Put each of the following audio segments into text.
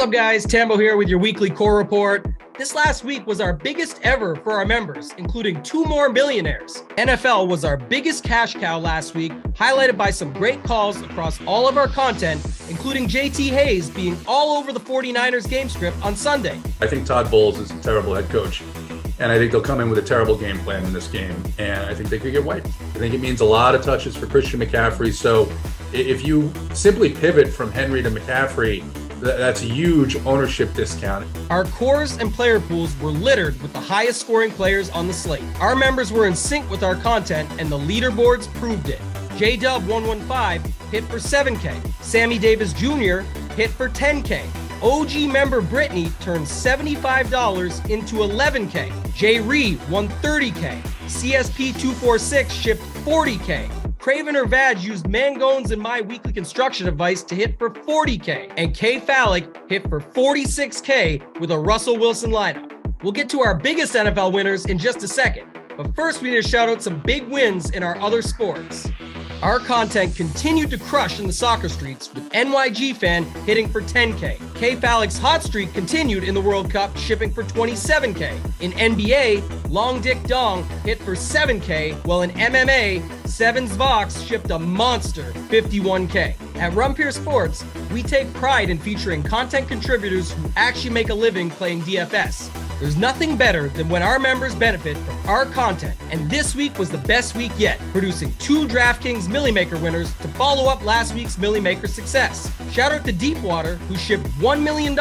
up, guys? Tambo here with your weekly core report. This last week was our biggest ever for our members, including 2 more millionaires. NFL was our biggest cash cow last week, highlighted by some great calls across all of our content, including JT Hayes being all over the 49ers game script on Sunday. I think Todd Bowles is a terrible head coach, and I think they'll come in with a terrible game plan in this game, and I think they could get wiped. I think it means a lot of touches for Christian McCaffrey, so if you simply pivot from Henry to McCaffrey, that's a huge ownership discount. Our cores and player pools were littered with the highest scoring players on the slate. Our members were in sync with our content, and the leaderboards proved it. JDub115 hit for 7K. Sammy Davis Jr. hit for 10K. OG member Brittany turned $75 into 11K. Jay Ree won 30K. CSP246 shipped 40K. Craven or Vag used Mangones and my weekly construction advice to hit for 40K. And K Phallic hit for 46K with a Russell Wilson lineup. We'll get to our biggest NFL winners in just a second. But first, we need to shout out some big wins in our other sports. Our content continued to crush in the soccer streets, with NYG fan hitting for 10K. K Phallic's hot streak continued in the World Cup, shipping for 27K. In NBA, Long Dick Dong hit for 7K, while in MMA, Sevens Vox shipped a monster 51K. At Rumpier Sports, we take pride in featuring content contributors who actually make a living playing DFS. There's nothing better than when our members benefit from our content, and this week was the best week yet, producing 2 DraftKings Millie Maker winners to follow up last week's Millie Maker success. Shout out to Deepwater, who shipped $1 million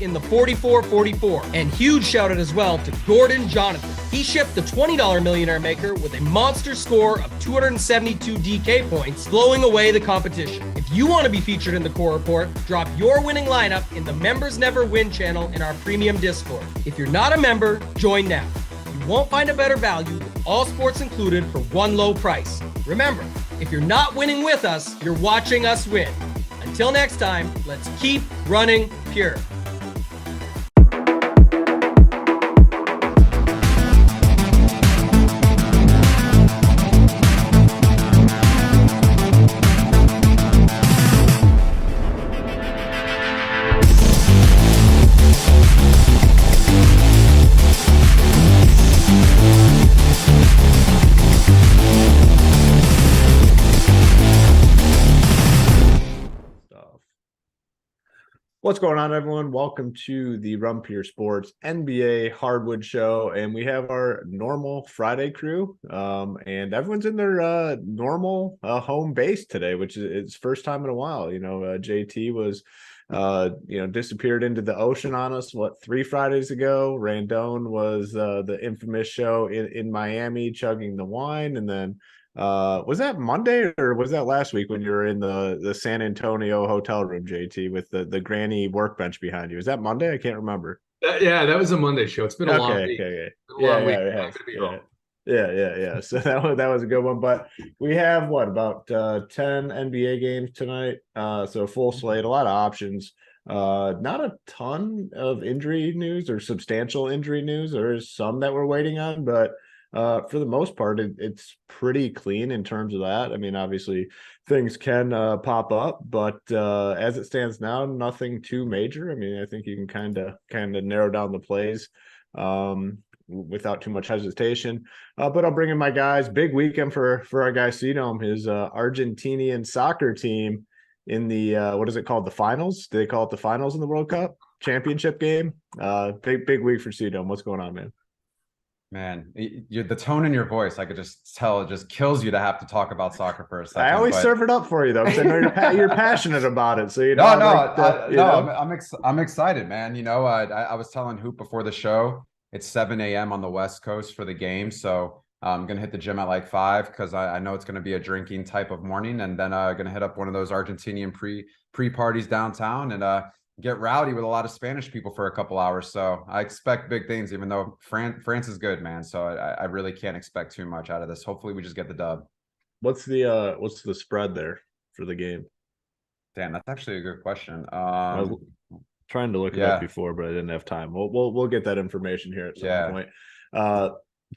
in the 44-44, and huge shout out as well to Gordon Jonathan. He shipped the $20 Millionaire Maker with a monster score of 272 DK points, blowing away the competition. If you want to be featured in the core report, drop your winning lineup in the Members Never Win channel in our premium Discord. If you're not a member, join now. You won't find a better value with all sports included for one low price. Remember, if you're not winning with us, you're watching us win. Until next time, let's keep running pure. What's going on, everyone? Welcome to the Rumpier Sports NBA Hardwood show, and we have our normal Friday crew, and everyone's in their normal home base today, which is its first time in a while. JT was disappeared into the ocean on us 3 Fridays ago. Randone was the infamous show in Miami chugging the wine, and then was that Monday or was that last week when you were in the San Antonio hotel room, JT, with the granny workbench behind you? Is that Monday? I can't remember. Yeah, that was a Monday show. It's been a long week. Yeah. So that was a good one. But we have about 10 NBA games tonight. So full slate, a lot of options. Not a ton of injury news or substantial injury news. There is some that we're waiting on, but for the most part, it's pretty clean in terms of that. I mean, obviously things can pop up, but as it stands now, nothing too major. I mean, I think you can kind of narrow down the plays without too much hesitation. But I'll bring in my guys. Big weekend for our guy Sedom, his Argentinian soccer team in the what is it called? The finals? Do they call it the finals in the World Cup championship game? Big week for Sedom. What's going on, man? Man, the tone in your voice, I could just tell, it just kills you to have to talk about soccer for a second. I always serve it up for you, though, because I know you're passionate about it. So I'm excited, man. I was telling Hoop before the show, it's 7 a.m. on the West Coast for the game, so I'm gonna hit the gym at like 5 because I know it's gonna be a drinking type of morning, and then gonna hit up one of those Argentinian pre parties downtown and get rowdy with a lot of Spanish people for a couple hours. So I expect big things, even though France is good, man. So I really can't expect too much out of this. Hopefully we just get the dub. What's the spread there for the game? Damn, that's actually a good question. I was trying to look it up before, but I didn't have time. We'll get that information here at some point.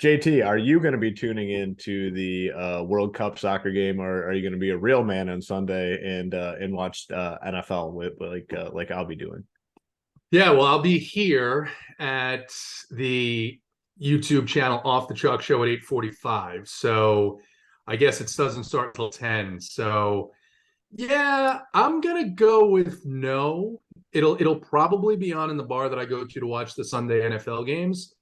JT, are you going to be tuning into the World Cup soccer game, or are you going to be a real man on Sunday and watch NFL with like I'll be doing? Yeah, well, I'll be here at the YouTube channel Off the Chalk Show at 8:45. So I guess it doesn't start till 10. So yeah, I'm gonna go with no. It'll probably be on in the bar that I go to watch the Sunday NFL games.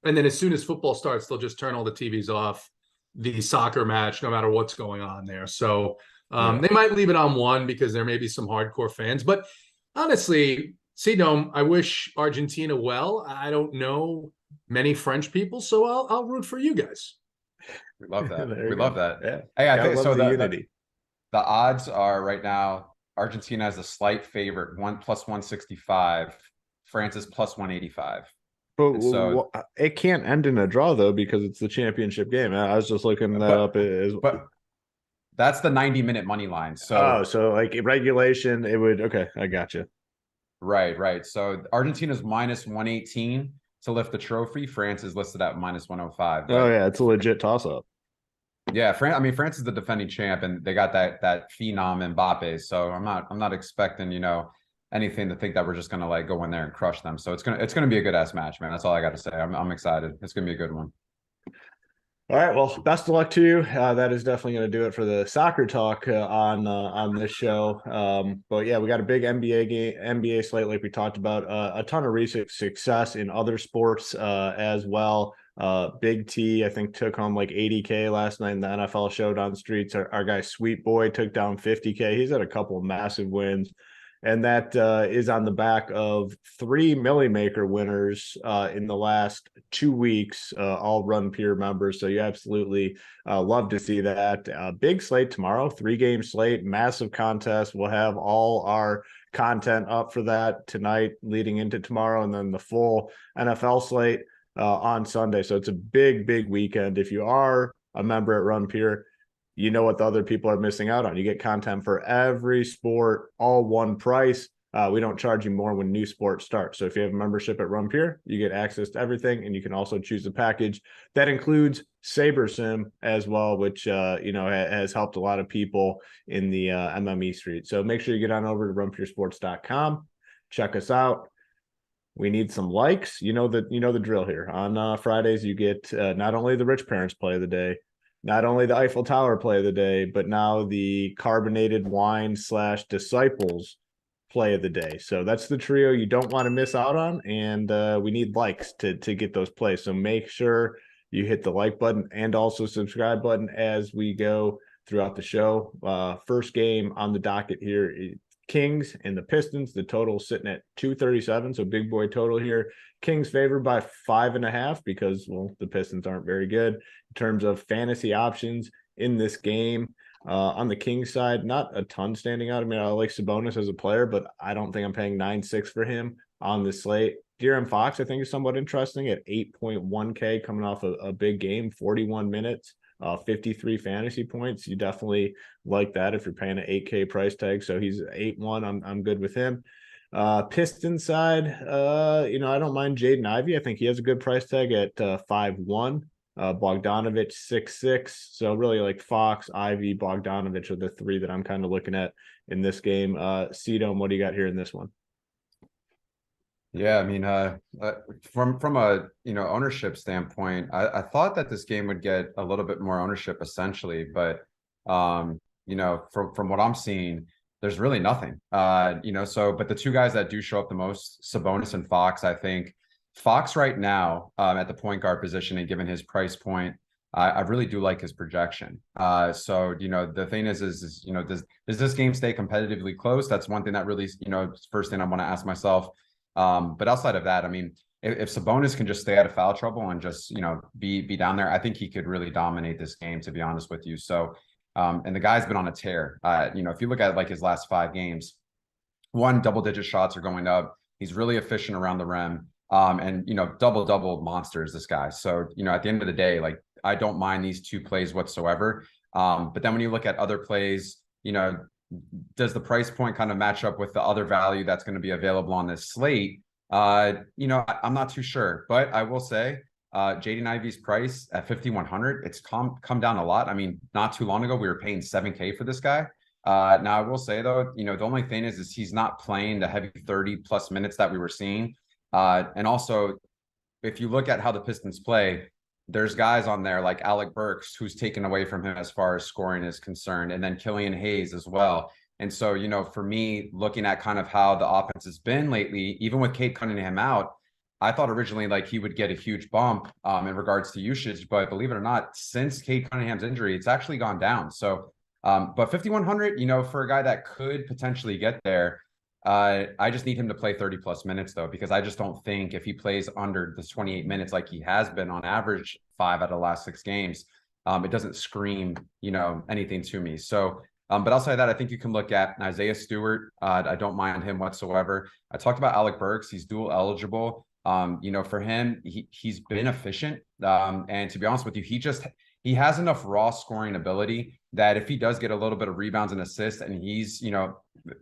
And then as soon as football starts, they'll just turn all the TVs off, the soccer match, no matter what's going on there. So they might leave it on one because there may be some hardcore fans. But honestly, Dome, I wish Argentina well. I don't know many French people, so I'll root for you guys. We love that. We go. love that. Yeah. Hey, I Gotta think love so. the The unity. odds are right now, Argentina is a slight favorite, plus 165. France is plus 185. But So it can't end in a draw though because it's the championship game. I was just looking that up. But that's the 90-minute money line. So so like regulation, it would. Okay, I got you. right. So Argentina's minus 118 to lift the trophy. France is listed at minus 105. Oh yeah, it's a legit toss up. Yeah, France is the defending champ, and they got that phenom Mbappe. So I'm not expecting anything to think that we're just gonna like go in there and crush them. So it's gonna be a good ass match, man. That's all I got to say. I'm excited. It's gonna be a good one. All right, well, best of luck to you. That is definitely going to do it for the soccer talk on this show. But yeah, we got a big NBA slate, like we talked about. A ton of recent success in other sports as well. Big T, I think, took home like 80K last night in the NFL Showdown Streets. Our guy Sweet Boy took down 50K. He's had a couple of massive wins. And that is on the back of 3 Millie Maker winners in the last 2 weeks, all Run Peer members. So you absolutely love to see that. Big slate tomorrow, 3-game slate, massive contest. We'll have all our content up for that tonight leading into tomorrow, and then the full NFL slate on Sunday. So it's a big weekend. If you are a member at Run Peer, you know what the other people are missing out on. You get content for every sport, all one price. We don't charge you more when new sports start. So if you have a membership at Run Peer, you get access to everything, and you can also choose a package that includes Saber Sim as well, which has helped a lot of people in the MME street. So make sure you get on over to runpeersports.com. Check us out. We need some likes. You know the drill here. On Fridays, you get not only the Rich Parents Play of the Day, not only the Eiffel Tower Play of the Day, but now the Carbonated Wine / Disciples Play of the Day. So that's the trio you don't want to miss out on, and we need likes to get those plays. So make sure you hit the like button and also subscribe button as we go throughout the show. First game on the docket here, Kings and the Pistons. The total sitting at 237, so big boy total here. Kings favored by 5.5 because, well, the Pistons aren't very good in terms of fantasy options in this game. On the Kings side, not a ton standing out. I mean, I like Sabonis as a player, but I don't think I'm paying 9.6 for him on the slate. De'Aaron Fox, I think, is somewhat interesting at 8.1K coming off a big game, 41 minutes, 53 fantasy points. You definitely like that if you're paying an 8K price tag. So he's 8.1. I'm good with him. Pistons side, I don't mind Jaden Ivey. I think he has a good price tag at 5.1. Bogdanovich 6.6. So really like Fox, Ivy, Bogdanovich are the three that I'm kind of looking at in this game. Cedom, what do you got here in this one? Yeah, I mean, from a ownership standpoint, I thought that this game would get a little bit more ownership essentially, but from what I'm seeing, there's really nothing. But the two guys that do show up the most, Sabonis and Fox, I think. Fox right now at the point guard position, and given his price point, I really do like his projection. The thing is does this game stay competitively close? That's one thing that really, first thing I want to ask myself. But outside of that, I mean, if Sabonis can just stay out of foul trouble and just, be down there, I think he could really dominate this game, to be honest with you. So, and the guy's been on a tear. If you look at like his last 5 games, double-digit shots are going up. He's really efficient around the rim. And double monsters, this guy. So, at the end of the day, like, I don't mind these 2 plays whatsoever. But then when you look at other plays, does the price point kind of match up with the other value that's going to be available on this slate? I'm not too sure, but I will say, Jaden Ivey's price at 5,100, it's come down a lot. I mean, not too long ago, we were paying 7K for this guy. Now I will say though, the only thing is he's not playing the heavy 30+ minutes that we were seeing. And also, if you look at how the Pistons play, there's guys on there like Alec Burks, who's taken away from him as far as scoring is concerned, and then Killian Hayes as well. And so, for me, looking at kind of how the offense has been lately, even with Cade Cunningham out, I thought originally like he would get a huge bump in regards to usage, but believe it or not, since Cade Cunningham's injury, it's actually gone down. So, but 5,100, for a guy that could potentially get there, I just need him to play 30+ minutes though, because I just don't think if he plays under this 28 minutes like he has been on average 5 out of the last 6 games, it doesn't scream, anything to me. So, but outside of that, I think you can look at Isaiah Stewart. I don't mind him whatsoever. I talked about Alec Burks. He's dual eligible. For him, he's been efficient. And to be honest with you, he has enough raw scoring ability that if he does get a little bit of rebounds and assists and he's,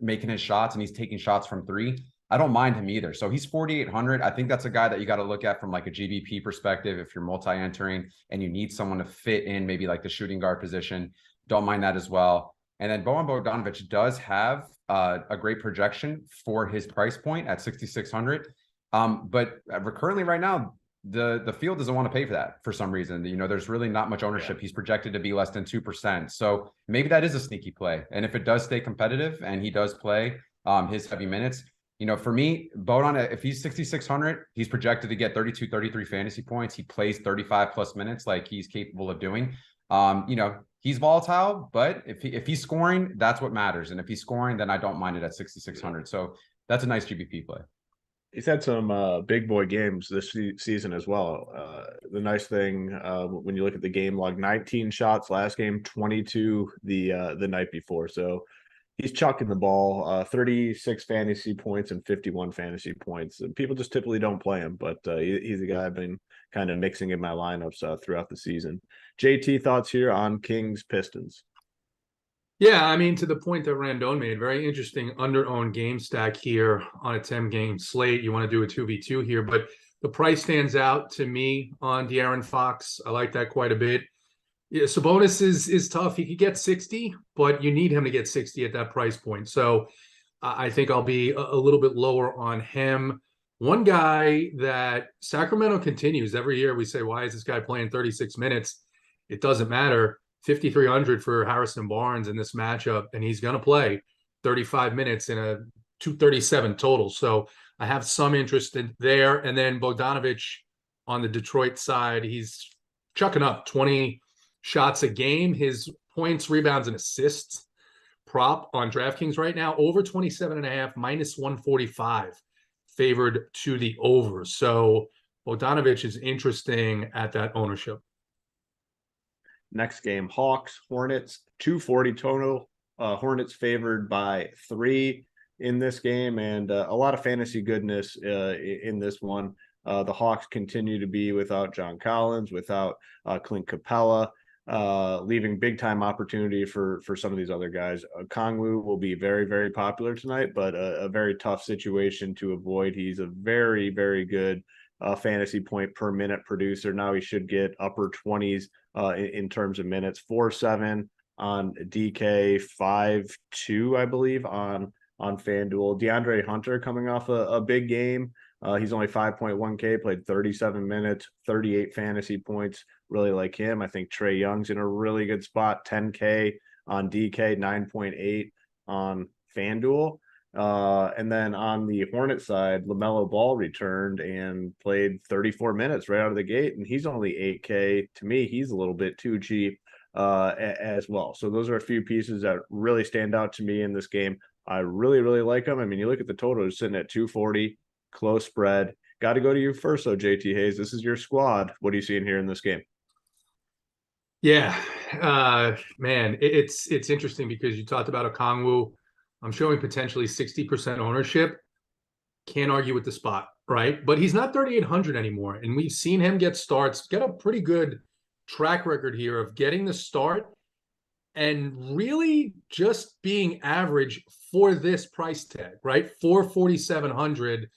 making his shots and he's taking shots from 3, I don't mind him either. So he's 4,800. I think that's a guy that you got to look at from like a GBP perspective. If you're multi-entering and you need someone to fit in maybe like the shooting guard position, don't mind that as well. And then Bojan Bogdanovic does have a great projection for his price point at 6,600. But currently right now, the field doesn't want to pay for that for some reason. There's really not much ownership. Yeah. He's projected to be less than 2%. So maybe that is a sneaky play. And if it does stay competitive and he does play his heavy minutes, for me, Bojan, if he's 6,600, he's projected to get 32, 33 fantasy points. He plays 35+ minutes like he's capable of doing. He's volatile, but if he's scoring, that's what matters. And if he's scoring, then I don't mind it at 6,600. So that's a nice GBP play. He's had some big boy games this season as well. The nice thing when you look at the game log, 19 shots last game, 22 the night before. So he's chucking the ball, 36 fantasy points and 51 fantasy points. People just typically don't play him, but he's a guy I've been kind of mixing in my lineups throughout the season. JT, thoughts here on Kings Pistons? Yeah, I mean, to the point that Randone made, very interesting under-owned game stack here on a 10-game slate. You want to do a 2v2 here, but the price stands out to me on De'Aaron Fox. I like that quite a bit. Yeah, Sabonis is tough. He could get 60, but you need him to get 60 at that price point. So I think I'll be a little bit lower on him. One guy that Sacramento continues every year, we say, why is this guy playing 36 minutes? It doesn't matter. 5,300 for Harrison Barnes in this matchup, and he's going to play 35 minutes in a 237 total. So I have some interest in there. And then Bogdanovic on the Detroit side, he's chucking up 20 shots a game. His points, rebounds, and assists prop on DraftKings right now, over 27.5, minus 145, favored to the over. So Bogdanovic is interesting at that ownership. Next game, Hawks, Hornets, 240 total. Hornets favored by 3 in this game, and a lot of fantasy goodness in this one. The Hawks continue to be without John Collins, without Clint Capella, leaving big-time opportunity for some of these other guys. Kongwu will be very, very popular tonight, but a very tough situation to avoid. He's a very, very good fantasy point per minute producer. Now he should get upper 20s in terms of minutes. 4.7 on DK, 5.2 I believe on FanDuel. DeAndre Hunter coming off a big game. He's only 5.1K, played 37 minutes, 38 fantasy points. Really like him. I think Trae Young's in a really good spot. 10K on DK, 9.8 on FanDuel. And then on the Hornet side, LaMelo Ball returned and played 34 minutes right out of the gate, and he's only 8K. To me, he's a little bit too cheap as well. So those are a few pieces that really stand out to me in this game. I really, really like them. I mean, you look at the total, it's sitting at 240, close spread. Got to go to you first, though, JT Hayes. This is your squad. What are you seeing here in this game? Yeah, man, it's interesting because you talked about Okongwu. I'm showing potentially 60% ownership. Can't argue with the spot, right? But he's not 3,800 anymore. And we've seen him get starts, get a pretty good track record here of getting the start and really just being average for this price tag, right? For 4,700.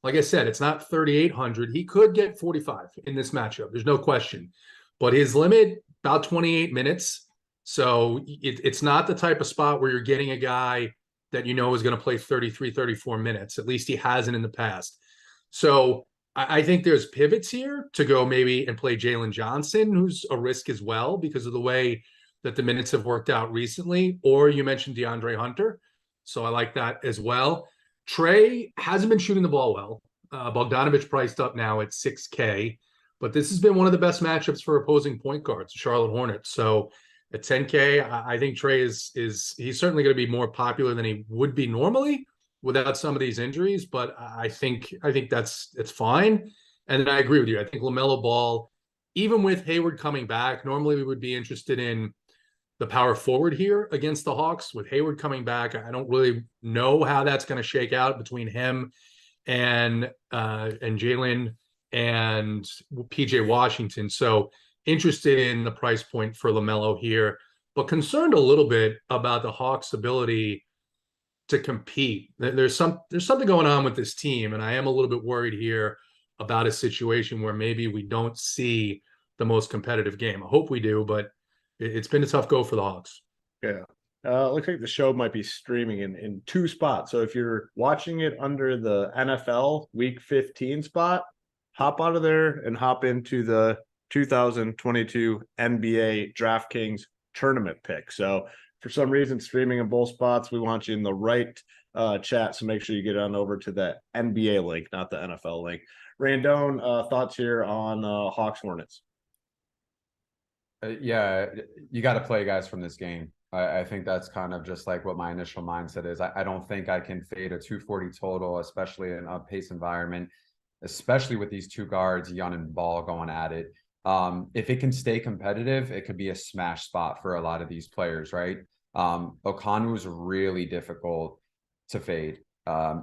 Like I said, it's not 3,800. He could get 45 in this matchup. There's no question. But his limit, about 28 minutes. So it's not the type of spot where you're getting a guy that you know is going to play 33, 34 minutes. At least he hasn't in the past. So I think there's pivots here to go maybe and play Jalen Johnson, who's a risk as well because of the way that the minutes have worked out recently. Or you mentioned DeAndre Hunter. So I like that as well. Trey hasn't been shooting the ball well. Bogdanovich priced up now at 6K, but this has been one of the best matchups for opposing point guards, Charlotte Hornets. So at 10K, I think Trey is he's certainly going to be more popular than he would be normally without some of these injuries. But I think it's fine. And then I agree with you. I think LaMelo Ball, even with Hayward coming back, normally we would be interested in the power forward here against the Hawks. With Hayward coming back, I don't really know how that's going to shake out between him and Jalen and PJ Washington. So interested in the price point for LaMelo here, but concerned a little bit about the Hawks' ability to compete. There's something going on with this team, and I am a little bit worried here about a situation where maybe we don't see the most competitive game. I hope we do, but it's been a tough go for the Hawks. Yeah. Looks like the show might be streaming in two spots. So if you're watching it under the NFL Week 15 spot, hop out of there and hop into the 2022 NBA DraftKings Tournament pick. So for some reason, streaming in both spots, we want you in the right chat. So make sure you get on over to the NBA link, not the NFL link. Randone, thoughts here on Hawks Hornets? Yeah, you got to play guys from this game. I think that's kind of just like what my initial mindset is. I don't think I can fade a 240 total, especially in a pace environment, especially with these two guards, Young and Ball, going at it. If it can stay competitive, it could be a smash spot for a lot of these players, right? Okanu is really difficult to fade.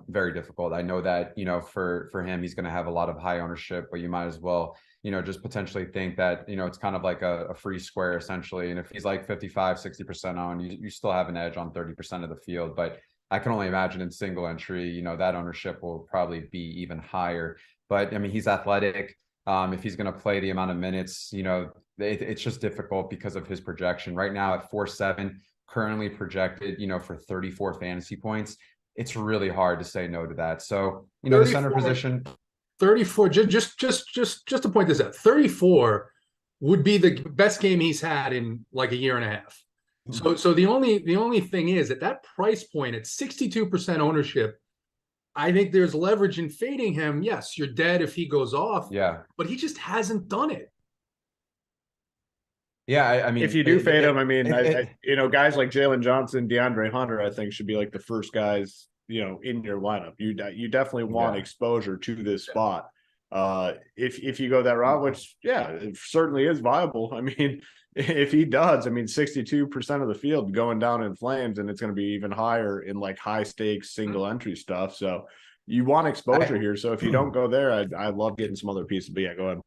Very difficult. I know that, for him, he's going to have a lot of high ownership, but you might as well, just potentially think that, it's kind of like a free square essentially. And if he's like 55, 60% owned, you still have an edge on 30% of the field. But I can only imagine in single entry, that ownership will probably be even higher. But I mean, he's athletic. If he's going to play the amount of minutes, it's just difficult because of his projection right now at 4.7, currently projected, for 34 fantasy points. It's really hard to say no to that. So, the center position, 34, just to point this out, 34 would be the best game he's had in like a year and a half. So the only thing is at that price point at 62% ownership, I think there's leverage in fading him. Yes, you're dead if he goes off. Yeah, but he just hasn't done it. Yeah, I mean, if you do fade him, I mean, guys like Jalen Johnson, DeAndre Hunter, I think should be like the first guys, in your lineup. You definitely want exposure to this spot. If you go that route, which it certainly is viable. I mean, if he does, 62% of the field going down in flames, and it's going to be even higher in like high stakes single entry stuff. So you want exposure here. So if you don't go there, I love getting some other pieces. But yeah, go ahead.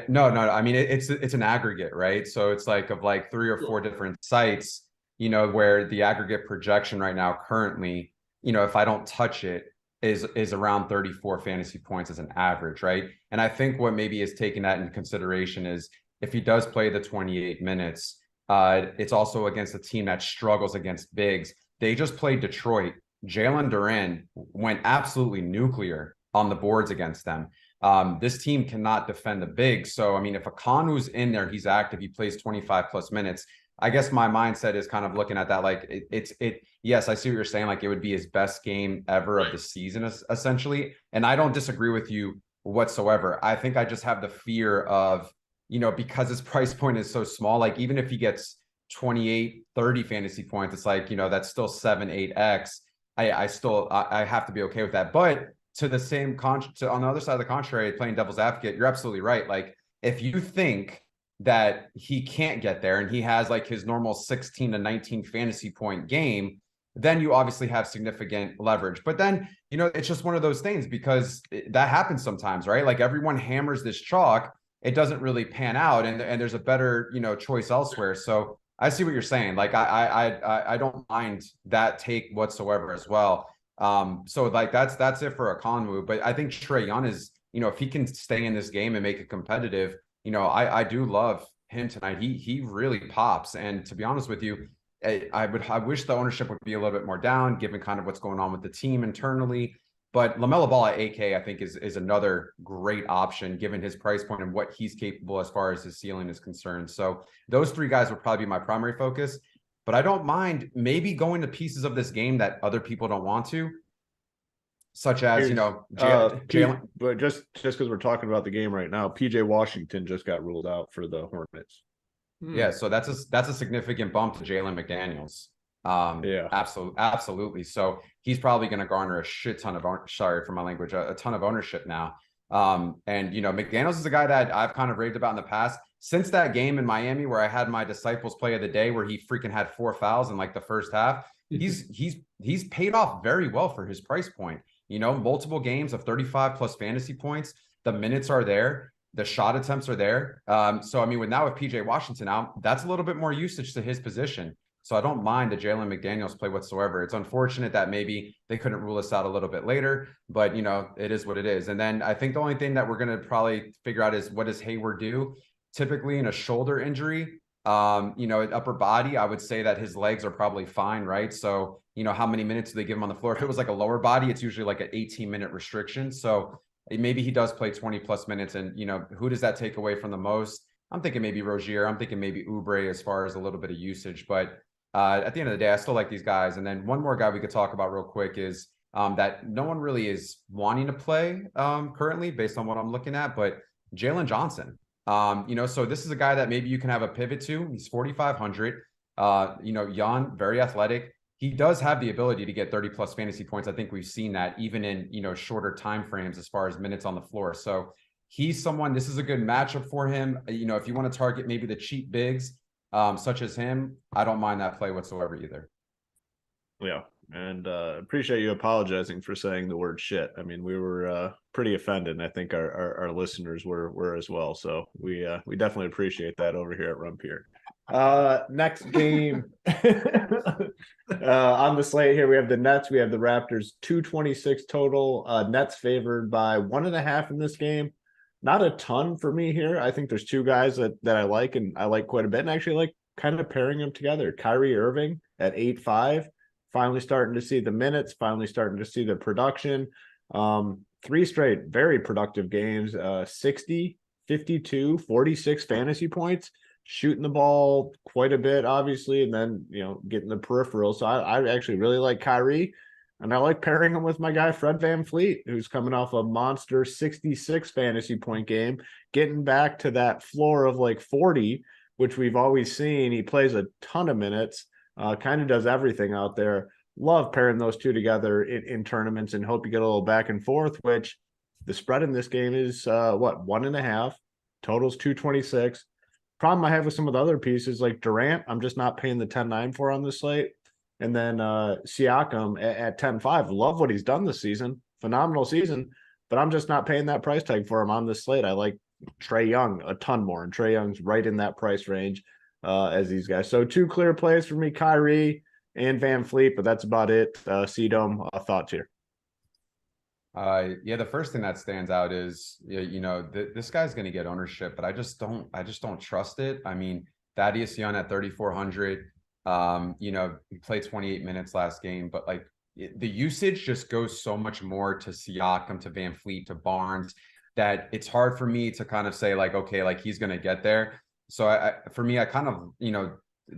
No. I mean, it's an aggregate, right? So it's like of like 3 or 4 different sites, where the aggregate projection right now currently, if I don't touch it, is around 34 fantasy points as an average, right? And I think what maybe is taking that into consideration is if he does play the 28 minutes, it's also against a team that struggles against bigs. They just played Detroit. Jalen Duren went absolutely nuclear on the boards against them. This team cannot defend the bigs. So, I mean, if Okanu's in there, he's active, he plays 25 plus minutes. I guess my mindset is kind of looking at that like yes, I see what you're saying. Like it would be his best game ever of the season, essentially. And I don't disagree with you whatsoever. I think I just have the fear of, because his price point is so small, like even if he gets 28, 30 fantasy points, it's like, that's still 7, 8x. I have to be okay with that. But to the same on the other side of the contrary, playing devil's advocate, you're absolutely right. Like if you think that he can't get there and he has like his normal 16 to 19 fantasy point game, then you obviously have significant leverage. But then, it's just one of those things because that happens sometimes, right? Like everyone hammers this chalk, it doesn't really pan out and there's a better, choice elsewhere. So I see what you're saying. Like I don't mind that take whatsoever as well. So like that's it for Okongwu. But I think Trae Young is, if he can stay in this game and make it competitive, I do love him tonight. He really pops. And to be honest with you, I wish the ownership would be a little bit more down, given kind of what's going on with the team internally. But LaMelo Ball at 8K, I think, is another great option given his price point and what he's capable as far as his ceiling is concerned. So those three guys would probably be my primary focus. But I don't mind maybe going to pieces of this game that other people don't want to, such as, Jalen. But just because we're talking about the game right now, PJ Washington just got ruled out for the Hornets. Yeah, so that's a significant bump to Jalen McDaniels. Yeah, absolutely. So he's probably going to garner a shit ton of sorry for my language, a ton of ownership now. And McDaniels is a guy that I've kind of raved about in the past. Since that game in Miami where I had my Disciples play of the day where he freaking had 4 fouls in like the first half, he's paid off very well for his price point. Multiple games of 35 plus fantasy points. The minutes are there. The shot attempts are there. So, I mean, with PJ Washington out, that's a little bit more usage to his position. So I don't mind the Jalen McDaniels play whatsoever. It's unfortunate that maybe they couldn't rule us out a little bit later, but, it is what it is. And then I think the only thing that we're going to probably figure out is what does Hayward do? Typically in a shoulder injury, upper body, I would say that his legs are probably fine, right? So, how many minutes do they give him on the floor? If it was like a lower body, it's usually like an 18-minute restriction. So maybe he does play 20 plus minutes. And, who does that take away from the most? I'm thinking maybe Rozier. I'm thinking maybe Oubre as far as a little bit of usage. But at the end of the day, I still like these guys. And then one more guy we could talk about real quick is that no one really is wanting to play currently based on what I'm looking at, but Jalen Johnson. So this is a guy that maybe you can have a pivot to. He's 4,500, young, very athletic. He does have the ability to get 30 plus fantasy points. I think we've seen that even in, shorter time frames as far as minutes on the floor. So he's someone, this is a good matchup for him. If you want to target maybe the cheap bigs, such as him, I don't mind that play whatsoever either. Yeah. And appreciate you apologizing for saying the word shit. I mean, we were pretty offended, and I think our listeners were as well. So we definitely appreciate that over here at Rumpier. Next game on the slate here, we have the Nets, we have the Raptors, 226 total. Nets favored by 1.5 in this game. Not a ton for me here. I think there's two guys that I like, and I like quite a bit, and actually like kind of pairing them together. Kyrie Irving at 8.5. Finally starting to see the minutes, finally starting to see the production. 3 straight very productive games, 60, 52, 46 fantasy points, shooting the ball quite a bit, obviously, and then, getting the peripheral. So I actually really like Kyrie, and I like pairing him with my guy, Fred VanVleet, who's coming off a monster 66 fantasy point game, getting back to that floor of like 40, which we've always seen. He plays a ton of minutes. Kind of does everything out there. Love pairing those two together in tournaments, and hope you get a little back and forth, which the spread in this game is 1.5. Totals 226. Problem I have with some of the other pieces like Durant, I'm just not paying the 10.9 for on this slate. And then Siakam at 10.5. Love what he's done this season. Phenomenal season. But I'm just not paying that price tag for him on this slate. I like Trae Young a ton more, and Trae Young's right in that price range as these guys. So 2 clear plays for me, Kyrie and VanVleet, but that's about it. C-Dome, thoughts here. The first thing that stands out is, this guy's going to get ownership, but I just don't trust it. I mean, Thaddeus Young at 3,400, he played 28 minutes last game, but like the usage just goes so much more to Siakam, to VanVleet, to Barnes, that it's hard for me to kind of say like, okay, like he's going to get there. So I kind of,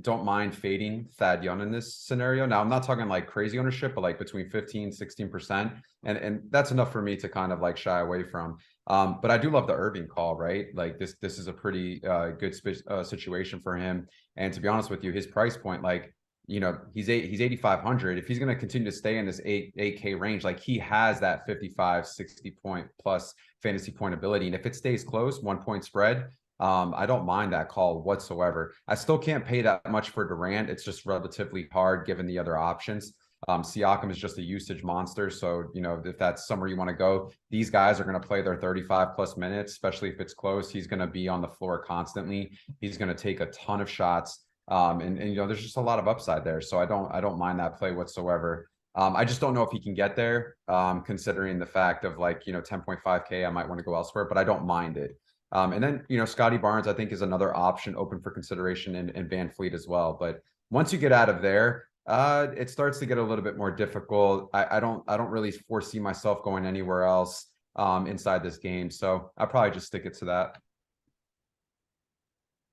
don't mind fading Thad Young in this scenario. Now, I'm not talking like crazy ownership, but like between 15, 16%. And that's enough for me to kind of like shy away from. But I do love the Irving call, right? Like this is a pretty good situation for him. And to be honest with you, his price point, like, he's 8,500. If he's going to continue to stay in this 8K range, like he has that 55, 60 point plus fantasy point ability. And if it stays close, 1 point spread, I don't mind that call whatsoever. I still can't pay that much for Durant. It's just relatively hard given the other options. Siakam is just a usage monster. So, if that's somewhere you want to go, these guys are going to play their 35 plus minutes, especially if it's close. He's going to be on the floor constantly. He's going to take a ton of shots. And there's just a lot of upside there. So I don't mind that play whatsoever. I just don't know if he can get there, considering the fact of like, 10.5K, I might want to go elsewhere, but I don't mind it. And then, Scotty Barnes, I think, is another option open for consideration in Van Fleet as well. But once you get out of there, it starts to get a little bit more difficult. I don't really foresee myself going anywhere else inside this game. So I'll probably just stick it to that.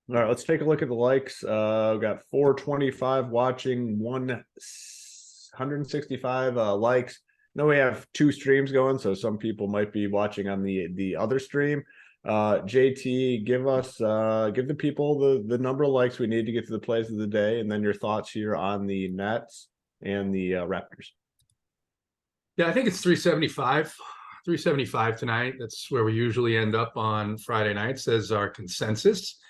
All right, let's take a look at the likes. We've got 425 watching, 165 likes. Then we have 2 streams going, so some people might be watching on the other stream. JT, give the people the number of likes we need to get to the plays of the day, and then your thoughts here on the Nets and the Raptors. Yeah, I think it's 375. 375 tonight. That's where we usually end up on Friday nights as our consensus.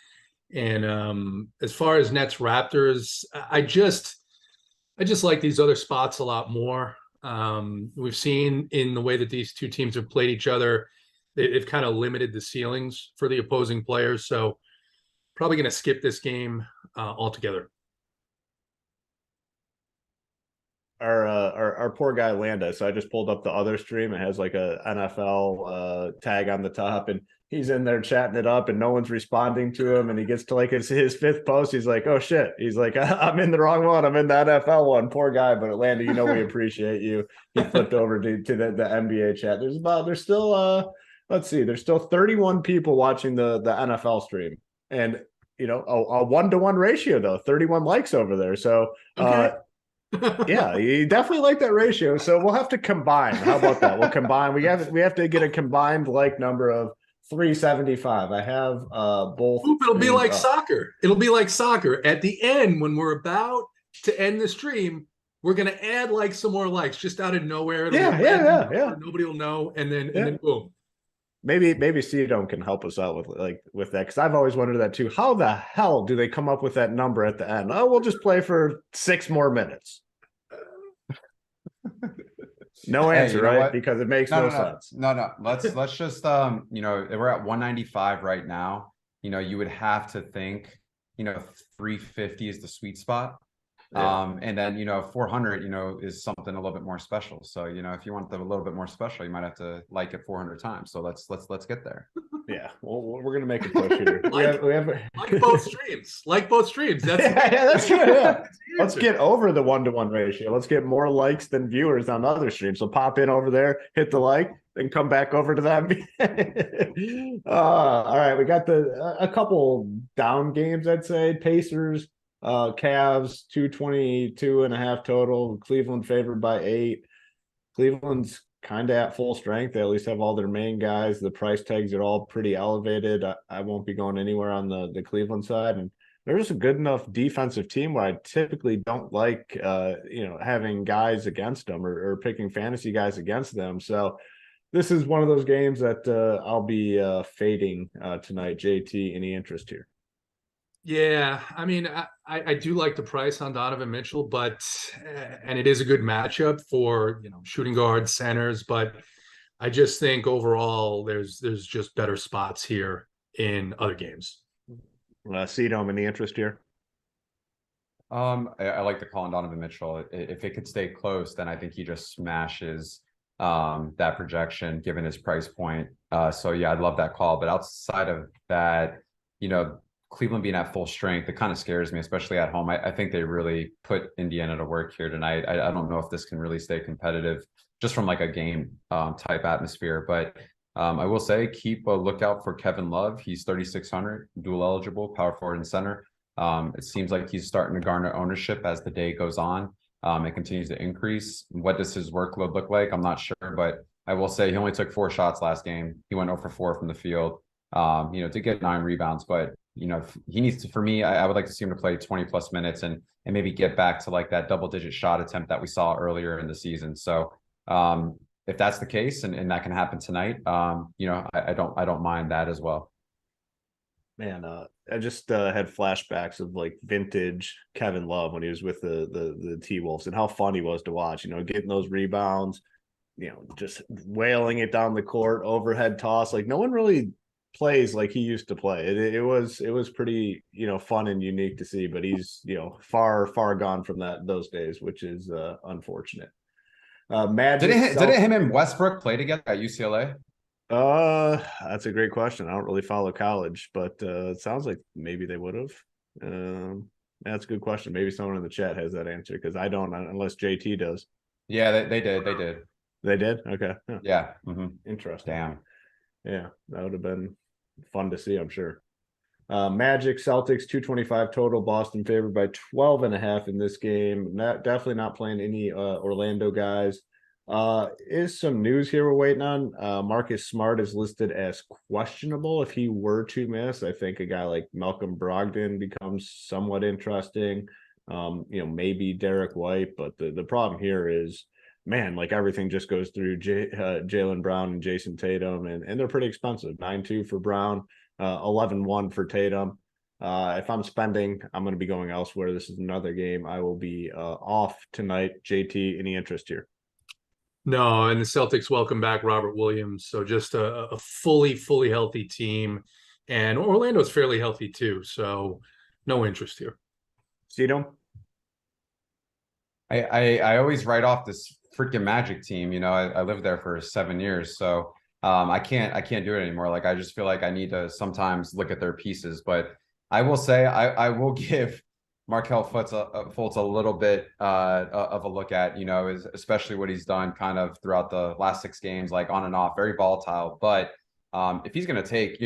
And as far as Nets Raptors, I just like these other spots a lot more. We've seen in the way that these two teams have played each other, they've kind of limited the ceilings for the opposing players. So probably going to skip this game altogether. Our poor guy Landa. So I just pulled up the other stream. It has like a NFL tag on the top, and he's in there chatting it up, and no one's responding to him. And he gets to like his 5th post. He's like, "Oh shit!" He's like, "I'm in the wrong one. I'm in the NFL one." Poor guy, but Landa, we appreciate you. He flipped over to the NBA chat. There's still let's see, there's still 31 people watching the NFL stream, and a 1-to-1 ratio though, 31 likes over there. So Okay. yeah, you definitely like that ratio. So we'll have to combine. How about that? We'll combine. We have to get a combined like number of 375. I have both. It'll be like soccer. It'll be like soccer. At the end, when we're about to end the stream, we're gonna add like some more likes just out of nowhere. Yeah. Nobody will know, and then boom. Maybe Cedome can help us out with that, because I've always wondered that too. How the hell do they come up with that number at the end? Oh, we'll just play for 6 more minutes. No answer, right? What? Because it makes no sense. No. Let's just we're at 195 right now. You would have to think 350 is the sweet spot. Yeah. And then 400 is something a little bit more special. So if you want them a little bit more special, you might have to like it 400 times. So let's get there. Yeah, well, we're gonna make a push here. like both streams. Like both streams. That's that's true. Yeah. Let's get over the 1-to-1 ratio. Let's get more likes than viewers on the other streams. So pop in over there, hit the like, then come back over to that. All right, we got a couple down games. I'd say Pacers. Cavs 222.5 total. Cleveland favored by 8. Cleveland's kind of at full strength. They at least have all their main guys. The price tags are all pretty elevated. I won't be going anywhere on the Cleveland side, and they're just a good enough defensive team where I typically don't like having guys against them or picking fantasy guys against them. So this is one of those games that I'll be fading tonight. JT, any interest here? Yeah, I mean, I do like the price on Donovan Mitchell, but and it is a good matchup for shooting guard centers, but I just think overall there's just better spots here in other games. Cedome, any interest here? I like the call on Donovan Mitchell. If it could stay close, then I think he just smashes that projection given his price point. So yeah, I'd love that call. But outside of that, Cleveland being at full strength, it kind of scares me, especially at home. I think they really put Indiana to work here tonight. I don't know if this can really stay competitive just from like a game type atmosphere. But I will say keep a lookout for Kevin Love. He's 3,600, dual eligible, power forward and center. It seems like he's starting to garner ownership as the day goes on. It continues to increase. What does his workload look like? I'm not sure, but I will say he only took 4 shots last game. He went 0 for 4 from the field, to get 9 rebounds. But he needs to, for me, I would like to see him to play 20 plus minutes and maybe get back to like that double-digit shot attempt that we saw earlier in the season. So if that's the case and that can happen tonight, I don't mind that as well. Man, I just had flashbacks of like vintage Kevin Love when he was with the T-Wolves and how fun he was to watch, getting those rebounds, just wailing it down the court, overhead toss. Like no one really plays like he used to play. It was pretty, fun and unique to see, but he's, far gone from those days, which is unfortunate. Magic didn't him and Westbrook play together at UCLA? That's a great question. I don't really follow college, but it sounds like maybe they would have. That's a good question. Maybe someone in the chat has that answer because I don't, unless JT does. Yeah, they did. They did. They did? Okay. Huh. Yeah. Interesting. Damn. Yeah, that would have been fun to see, I'm sure. Magic, Celtics, 225 total. Boston favored by 12.5 in this game. Definitely not playing any Orlando guys. Is some news here we're waiting on. Marcus Smart is listed as questionable if he were to miss. I think a guy like Malcolm Brogdon becomes somewhat interesting. Maybe Derek White, but the problem here is, man, like everything just goes through Jaylen Brown and Jason Tatum, and they're pretty expensive. 9-2 for Brown, 11-1 for Tatum. If I'm spending, I'm going to be going elsewhere. This is another game. I will be off tonight. JT, any interest here? No, and the Celtics welcome back Robert Williams. So just a fully healthy team. And Orlando's fairly healthy too. So no interest here. Cito? I always write off this freaking Magic team. I lived there for 7 years, so I can't do it anymore. Like I just feel like I need to sometimes look at their pieces. But I will say I will give Markelle Fultz a little bit of a look at, especially what he's done kind of throughout the last 6 games, like on and off, very volatile. But if he's going to take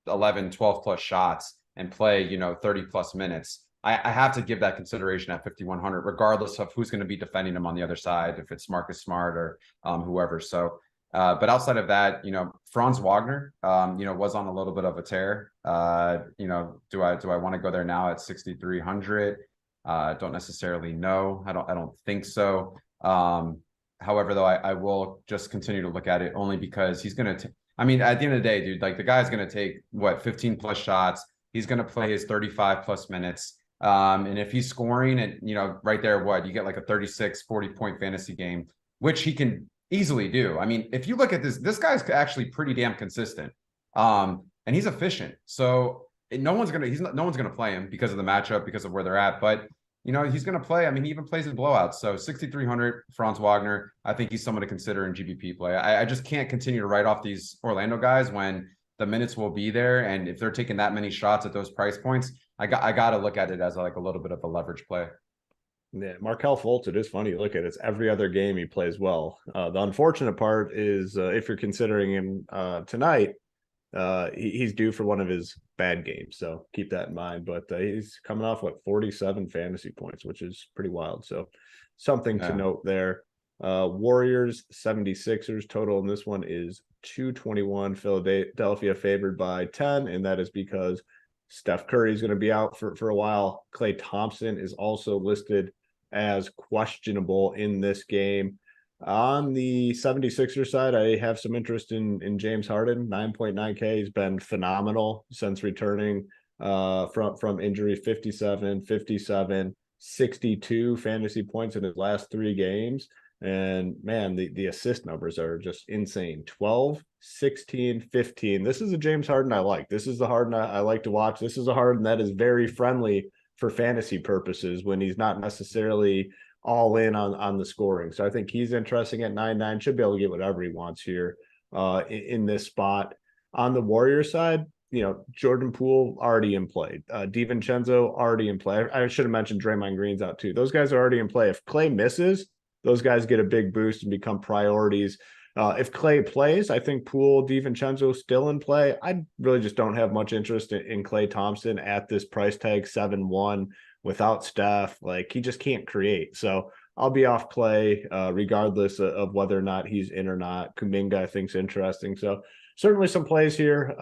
11, 12 plus shots and play 30 plus minutes, I have to give that consideration at 5,100, regardless of who's going to be defending him on the other side, if it's Marcus Smart or whoever. So, but outside of that, Franz Wagner, was on a little bit of a tear. Do I want to go there now at 6,300? Don't necessarily know. I don't think so. However, though, I will just continue to look at it only because he's going to. I mean, at the end of the day, dude, like the guy's going to take 15 plus shots. He's going to play his 35 plus minutes. And if he's scoring and, right there, you get like a 36, 40 point fantasy game, which he can easily do. I mean, if you look at this guy's actually pretty damn consistent. And he's efficient. So no one's going to play him because of the matchup, because of where they're at, but he's going to play. I mean, he even plays in blowouts. So 6,300 Franz Wagner, I think he's someone to consider in GPP play. I just can't continue to write off these Orlando guys when the minutes will be there. And if they're taking that many shots at those price points, I got to look at it as like a little bit of a leverage play. Yeah, Markelle Fultz, it is funny. Look at it. It's every other game he plays well. The unfortunate part is if you're considering him tonight, he's due for one of his bad games. So keep that in mind. But he's coming off 47 fantasy points, which is pretty wild. So something to note there. Warriors 76ers total in this one is 221. Philadelphia favored by 10, and that is because Steph Curry is going to be out for a while. Klay Thompson is also listed as questionable in this game. On the 76ers side, I have some interest in James Harden, 9.9K. He's been phenomenal since returning from injury, 57, 57, 62 fantasy points in his last 3 games. And man, the assist numbers are just insane. 12, 16, 15. This is a James Harden I like. This is the Harden I like to watch. This is a Harden that is very friendly for fantasy purposes when he's not necessarily all in on the scoring. So I think he's interesting at 9.9. Should be able to get whatever he wants here in this spot. On the Warriors side, Jordan Poole already in play. DiVincenzo already in play. I should have mentioned Draymond Green's out too. Those guys are already in play. If Klay misses, those guys get a big boost and become priorities. If Klay plays, I think Poole, DiVincenzo still in play. I really just don't have much interest in Klay Thompson at this price tag, 7-1 without Steph. Like he just can't create. So I'll be off Klay regardless of whether or not he's in or not. Kuminga I think's interesting. So certainly some plays here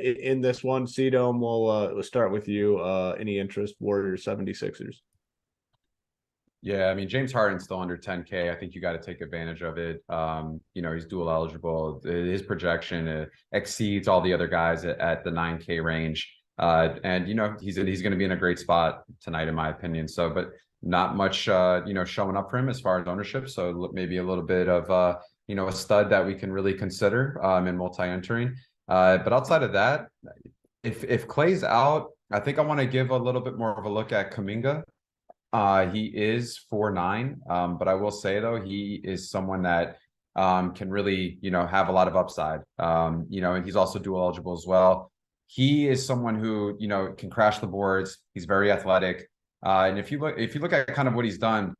in this one. C-Dome, we'll start with you. Any interest, Warriors 76ers? Yeah, I mean, James Harden's still under 10K. I think you got to take advantage of it. He's dual eligible. His projection exceeds all the other guys at the 9K range. And he's going to be in a great spot tonight, in my opinion. So, but not much, showing up for him as far as ownership. So maybe a little bit of, a stud that we can really consider in multi-entering. But outside of that, if Klay's out, I think I want to give a little bit more of a look at Kuminga. He is 4.9, but I will say though he is someone that can really, have a lot of upside. And he's also dual eligible as well. He is someone who, can crash the boards. He's very athletic. And if you look at kind of what he's done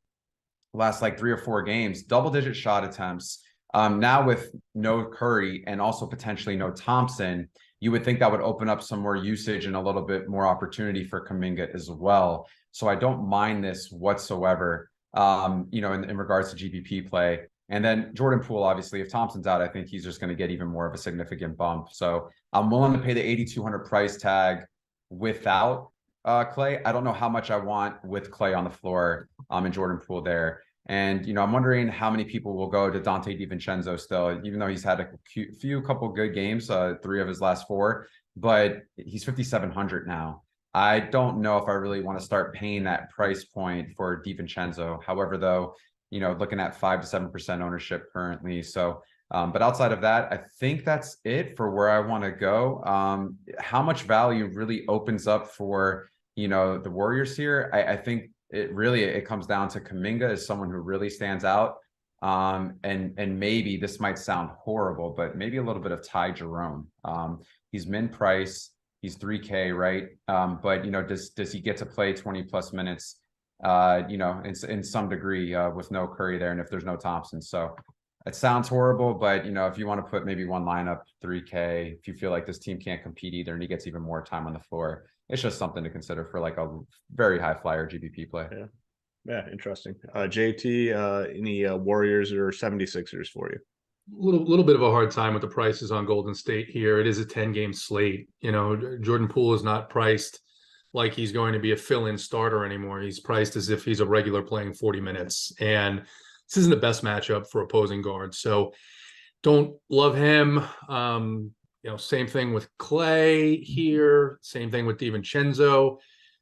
last like 3 or 4 games, double-digit shot attempts. Now with no Curry and also potentially no Thompson, you would think that would open up some more usage and a little bit more opportunity for Kuminga as well. So I don't mind this whatsoever, in regards to GPP play. And then Jordan Poole, obviously, if Thompson's out, I think he's just going to get even more of a significant bump. So I'm willing to pay the 8,200 price tag without Clay. I don't know how much I want with Clay on the floor and Jordan Poole there. And, I'm wondering how many people will go to Dante DiVincenzo still, even though he's had a couple good games, 3 of his last 4, but he's 5,700 now. I don't know if I really want to start paying that price point for DiVincenzo. However, though, looking at 5 to 7% ownership currently. So, but outside of that, I think that's it for where I want to go. How much value really opens up for, the Warriors here? I think it comes down to Kuminga as someone who really stands out. And maybe this might sound horrible, but maybe a little bit of Ty Jerome. He's min price, he's 3K, right? But does he get to play 20 plus minutes, in some degree, with no Curry there, and if there's no Thompson? So it sounds horrible, but if you want to put maybe one lineup 3K, if you feel like this team can't compete either and he gets even more time on the floor, it's just something to consider for like a very high flyer GPP play. Yeah, interesting. JT, any Warriors or 76ers for you? Little bit of a hard time with the prices on Golden State here. It is a 10-game slate. Jordan Poole is not priced like he's going to be a fill-in starter anymore. He's priced as if he's a regular playing 40 minutes. And this isn't the best matchup for opposing guards. So don't love him. Same thing with Clay here. Same thing with DiVincenzo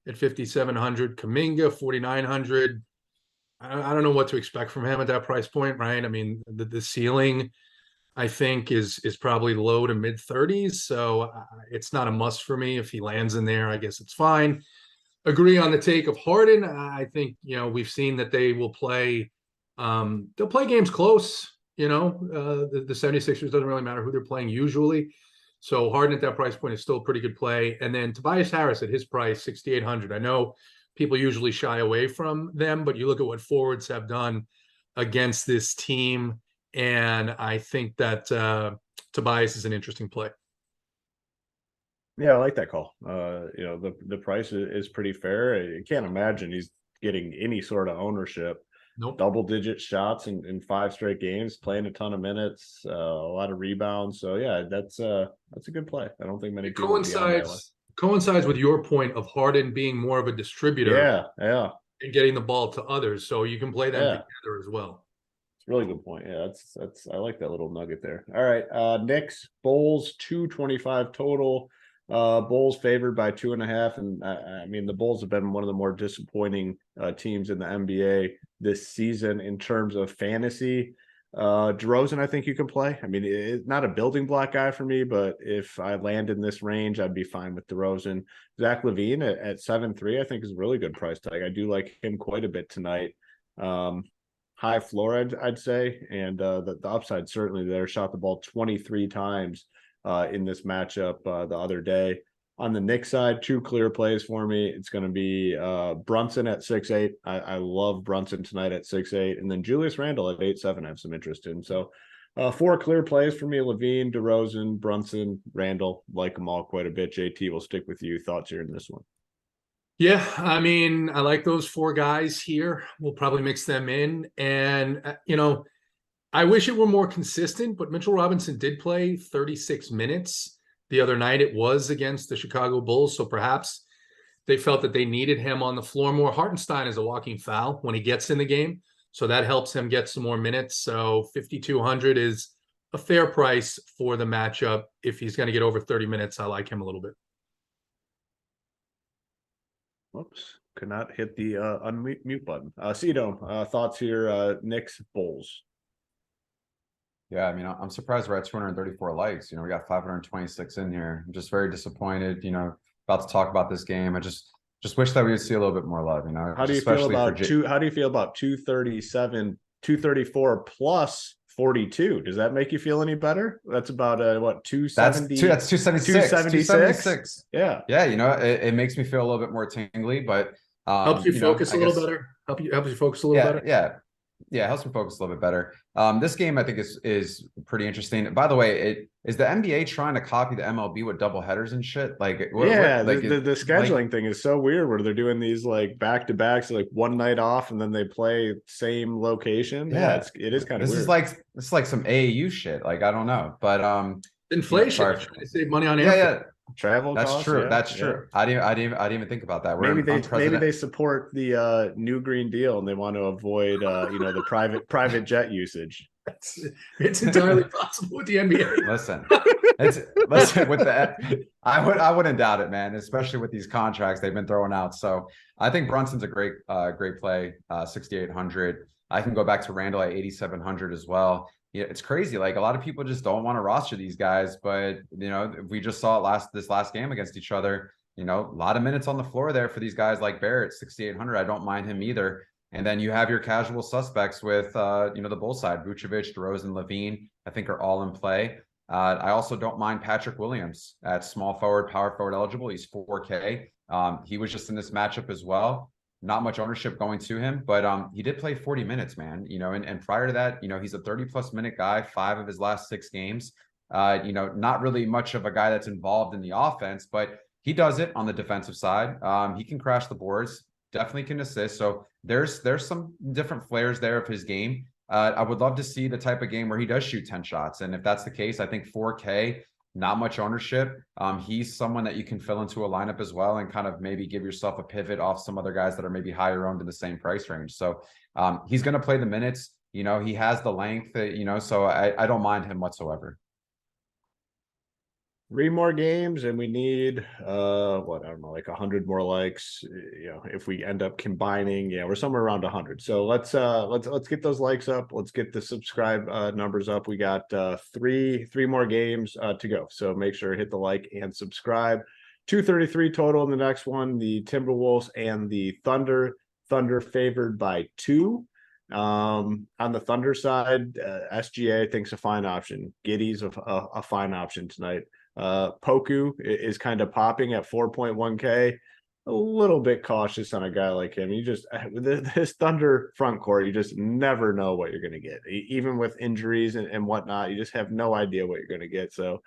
at 5,700. Kuminga, 4,900. I don't know what to expect from him at that price point, right? I mean, the ceiling, I think, is probably low to mid 30s. So it's not a must for me. If he lands in there, I guess it's fine. Agree on the take of Harden. I think, we've seen that they will play. They'll play games close. The 76ers doesn't really matter who they're playing usually. So Harden at that price point is still a pretty good play. And then Tobias Harris at his price, 6,800. I know people usually shy away from them, but you look at what forwards have done against this team, and I think that Tobias is an interesting play. Yeah, I like that call. The price is pretty fair. I can't imagine he's getting any sort of ownership. Nope. Double-digit shots in 5 straight games, playing a ton of minutes, a lot of rebounds. So yeah, that's a good play. I don't think many people coincides with your point of Harden being more of a distributor. Yeah. And getting the ball to others, so you can play them together as well. It's a really good point. Yeah, that's I like that little nugget there. All right, Knicks Bulls 225 total. Bulls favored by 2.5, and I mean the Bulls have been one of the more disappointing teams in the NBA this season in terms of fantasy. DeRozan, I think you can play. I mean, it's not a building block guy for me, but if I land in this range, I'd be fine with DeRozan. Zach LaVine at 7.3, I think is a really good price tag. I do like him quite a bit tonight. High floor, I'd say, and the upside certainly there. Shot the ball 23 times in this matchup the other day. On the Knicks side, 2 clear plays for me. It's going to be Brunson at 6'8". I love Brunson tonight at 6'8", and then Julius Randle at 8'7". I have some interest in. So 4 clear plays for me: LaVine, DeRozan, Brunson, Randle. Like them all quite a bit. JT, will stick with you. Thoughts here in this one? Yeah, I mean, I like those 4 guys here. We'll probably mix them in, and I wish it were more consistent. But Mitchell Robinson did play 36 minutes. The other night it was against the Chicago Bulls, so perhaps they felt that they needed him on the floor more. Hartenstein is a walking foul when he gets in the game, so that helps him get some more minutes. So 5,200 is a fair price for the matchup. If he's going to get over 30 minutes, I like him a little bit. Whoops, could not hit the unmute button. Cedome, thoughts here, Knicks Bulls. Yeah, I mean, I'm surprised we're at 234 likes. We got 526 in here. I'm just very disappointed, about to talk about this game. I just wish that we would see a little bit more love, How do you feel about 237, 234 plus 42. Does that make you feel any better? That's about what, That's 270? 276. 276? Yeah. Yeah, it makes me feel a little bit more tingly, but Helps you focus a little better. Helps you focus a little better. Yeah, helps me focus a little bit better. This game I think is pretty interesting. By the way, is the NBA trying to copy the MLB with double headers and shit? Like, the scheduling thing is so weird where they're doing these like back to backs, so like one night off and then they play same location. Yeah, it is kind of weird. This is like some AAU shit. Like, I don't know, but inflation. Yeah, trying to save money on airfare. Yeah. Travel That's costs, true. yeah, That's true. I didn't even think about that. Maybe they support the new Green Deal and they want to avoid the private jet usage. It's entirely possible with the NBA. Listen with the I wouldn't doubt it, man, especially with these contracts they've been throwing out. So I think Brunson's a great play, 6,800. I can go back to Randall at 8,700 as well. Yeah, it's crazy. Like, a lot of people just don't want to roster these guys, but we just saw this last game against each other. A lot of minutes on the floor there for these guys like Barrett, 6,800. I don't mind him either. And then you have your casual suspects with the bull side, Vucevic, DeRozan, Levine, I think are all in play. I also don't mind Patrick Williams at small forward, power forward eligible. He's 4K. He was just in this matchup as well. Not much ownership going to him, but he did play 40 minutes, man. And prior to that, he's a 30+ minute guy, 5 of his last 6 games. Not really much of a guy that's involved in the offense, but he does it on the defensive side. He can crash the boards, definitely can assist. So there's some different flares there of his game. I would love to see the type of game where he does shoot 10 shots. And if that's the case, I think 4K, not much ownership. He's someone that you can fill into a lineup as well and kind of maybe give yourself a pivot off some other guys that are maybe higher owned in the same price range. So he's going to play the minutes. He has the length, so I don't mind him whatsoever. 3 more games and we need like 100 more likes. If we end up combining, we're somewhere around 100. So let's get those likes up. Let's get the subscribe numbers up. We got 3 more games to go. So make sure to hit the like and subscribe. 233 total in the next one. The Timberwolves and the Thunder. Thunder favored by 2. On the Thunder side, SGA thinks a fine option. Giddey's a fine option tonight. Poku is kind of popping at 4.1K. A little bit cautious on a guy like him. You just, with this Thunder front court, you just never know what you're going to get. Even with injuries and whatnot, you just have no idea what you're going to get. So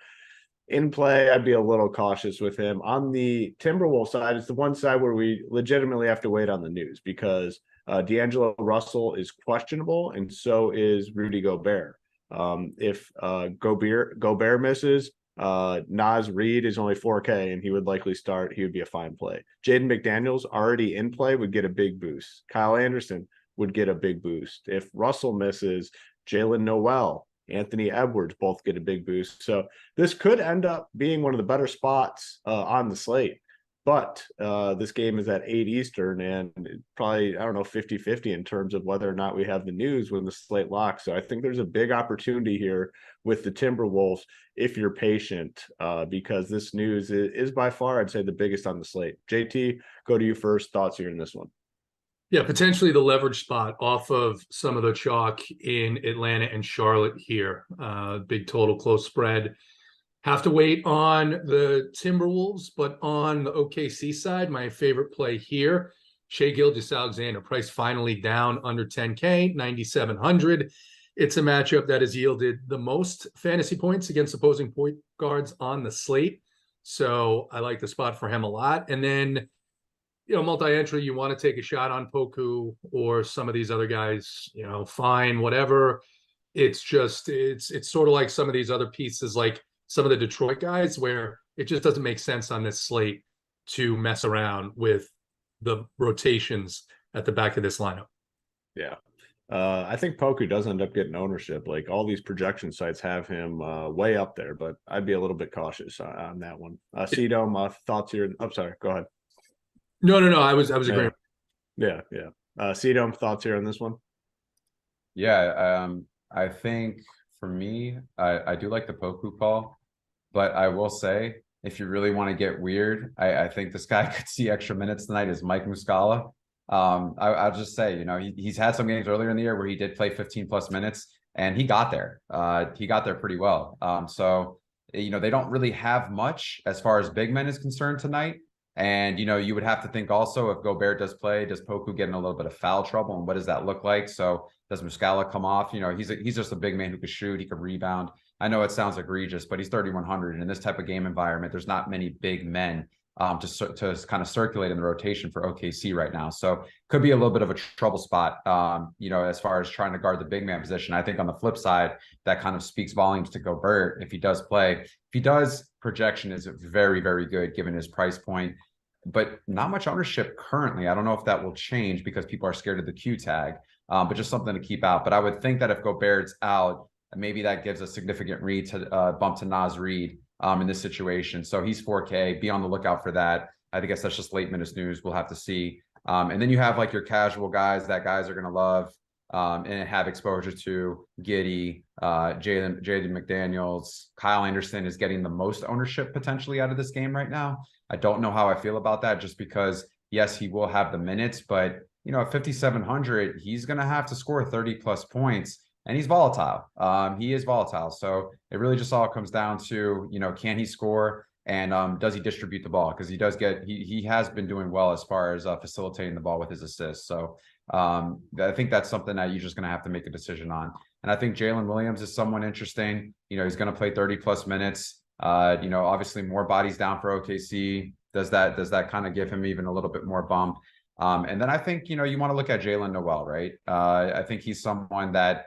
in play, I'd be a little cautious with him. On the Timberwolves side, it's the one side where we legitimately have to wait on the news because D'Angelo Russell is questionable and so is Rudy Gobert. If Gobert misses, Naz Reid is only 4K and he would likely start. He would be a fine play. Jaden McDaniels already in play would get a big boost. Kyle Anderson would get a big boost. If Russell misses, Jalen Noel, Anthony Edwards both get a big boost. So this could end up being one of the better spots on the slate. But this game is at 8 Eastern and probably, 50-50 in terms of whether or not we have the news when the slate locks. So I think there's a big opportunity here with the Timberwolves if you're patient, because this news is by far, I'd say, the biggest on the slate. JT, go to you first. Thoughts here in this one? Yeah, potentially the leverage spot off of some of the chalk in Atlanta and Charlotte here. Big total, close spread. Have to wait on the Timberwolves, but on the OKC side, my favorite play here, Shai Gilgeous-Alexander, price finally down under 10K, 9,700. It's a matchup that has yielded the most fantasy points against opposing point guards on the slate. So I like the spot for him a lot. And then, multi-entry, you want to take a shot on Poku or some of these other guys, fine, whatever. It's just, it's sort of like some of these other pieces, like some of the Detroit guys, where it just doesn't make sense on this slate to mess around with the rotations at the back of this lineup. Yeah. I think Poku does end up getting ownership. Like all these projection sites have him way up there, but I'd be a little bit cautious on that one. Cedom, thoughts here? I'm sorry, go ahead. No. I was agreeing. Yeah. Cedom, thoughts here on this one? Yeah. I think for me, I do like the Poku call, but I will say, if you really want to get weird, I think this guy could see extra minutes tonight is Mike Muscala. I'll just say, he's had some games earlier in the year where he did play 15+ minutes. and he got there. He got there pretty well. So, they don't really have much as far as big men is concerned tonight. And, you would have to think also, if Gobert does play, does Poku get in a little bit of foul trouble, and what does that look like? So does Muscala come off? He's just a big man who could shoot, he could rebound. I know it sounds egregious, but he's 3,100. And in this type of game environment, there's not many big men to kind of circulate in the rotation for OKC right now. So could be a little bit of a trouble spot, as far as trying to guard the big man position. I think on the flip side, that kind of speaks volumes to Gobert if he does play. If he does, projection is very, very good given his price point, but not much ownership currently. I don't know if that will change because people are scared of the Q tag, but just something to keep out. But I would think that if Gobert's out, maybe that gives a significant bump to Naz Reid in this situation. So he's 4K. Be on the lookout for that. I guess that's just late minutes news. We'll have to see. And then you have like your casual guys that guys are going to love and have exposure to. Giddey, Jaden McDaniels, Kyle Anderson is getting the most ownership potentially out of this game right now. I don't know how I feel about that, just because, yes, he will have the minutes, but at 5,700, he's going to have to score 30 plus points. And he's volatile. He is volatile. So it really just all comes down to, can he score, and does he distribute the ball? Because he has been doing well as far as facilitating the ball with his assists. So I think that's something that you're just going to have to make a decision on. And I think Jalen Williams is someone interesting. He's going to play 30 plus minutes. Obviously more bodies down for OKC. Does that kind of give him even a little bit more bump? And then I think, you want to look at Jalen Noel, right? I think he's someone that,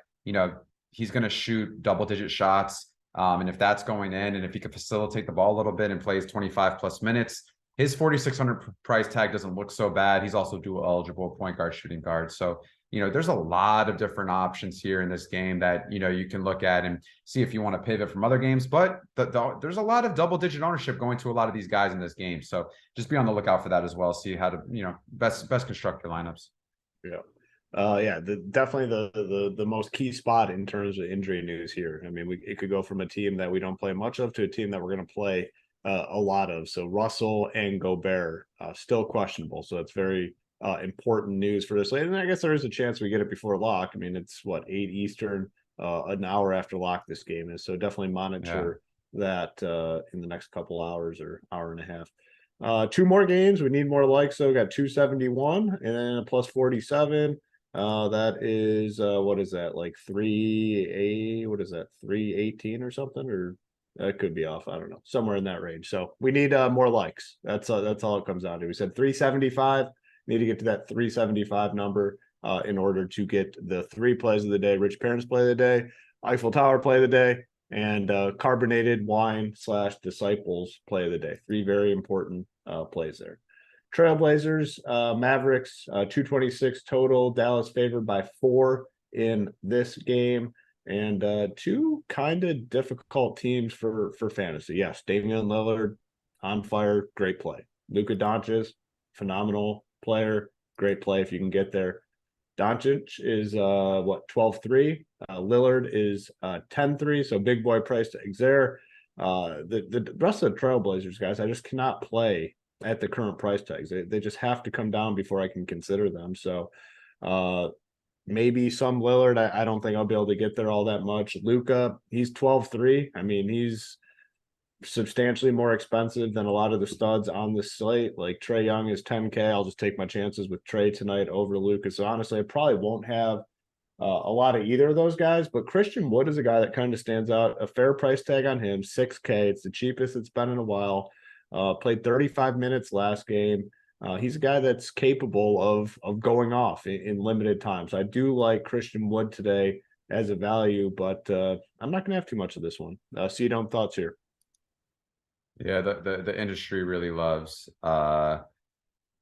he's going to shoot double-digit shots. And if that's going in, and if he could facilitate the ball a little bit and plays 25 plus minutes, his 4,600 price tag doesn't look so bad. He's also dual eligible point guard, shooting guard. So, there's a lot of different options here in this game that, you can look at and see if you want to pivot from other games. But there's a lot of double-digit ownership going to a lot of these guys in this game. So just be on the lookout for that as well. See how to, best construct your lineups. Yeah. Definitely the most key spot in terms of injury news here. I mean, it could go from a team that we don't play much of to a team that we're going to play a lot of. So Russell and Gobert still questionable. So it's very important news for this. And I guess there is a chance we get it before lock. I mean, it's 8 Eastern, an hour after lock this game is. So definitely monitor that in the next couple hours or hour and a half. 2 more games. We need more likes. So we got 271 and then a plus 47. That is what is that, like 318 or something, or that could be off, I don't know, somewhere in that range. So we need more likes. That's all it comes down to. We said 375, need to get to that 375 number in order to get the 3 plays of the day. Rich Parents play of the day, Eiffel Tower play of the day, and carbonated wine / disciples play of the day. 3 very important plays there. Trailblazers, Mavericks, 226 total. Dallas favored by 4 in this game, and 2 kind of difficult teams for fantasy. Yes, Damian Lillard on fire, great play. Luka Doncic, phenomenal player, great play if you can get there. Doncic is 12-3. Lillard is 10-3, so big boy price tag there. The rest of the Trailblazers guys, I just cannot play at the current price tags. They just have to come down before I can consider them. So maybe some Lillard. I don't think I'll be able to get there all that much. Luka, he's 12-3. I mean, he's substantially more expensive than a lot of the studs on the slate. Like Trae Young is 10K. I'll just take my chances with Trae tonight over Luka. So honestly, I probably won't have a lot of either of those guys, but Christian Wood is a guy that kind of stands out. A fair price tag on him, 6K. It's the cheapest it's been in a while. Played 35 minutes last game. He's a guy that's capable of going off in limited time. So I do like Christian Wood today as a value, but I'm not going to have too much of this one. C-Dome, thoughts here? Yeah, the industry really loves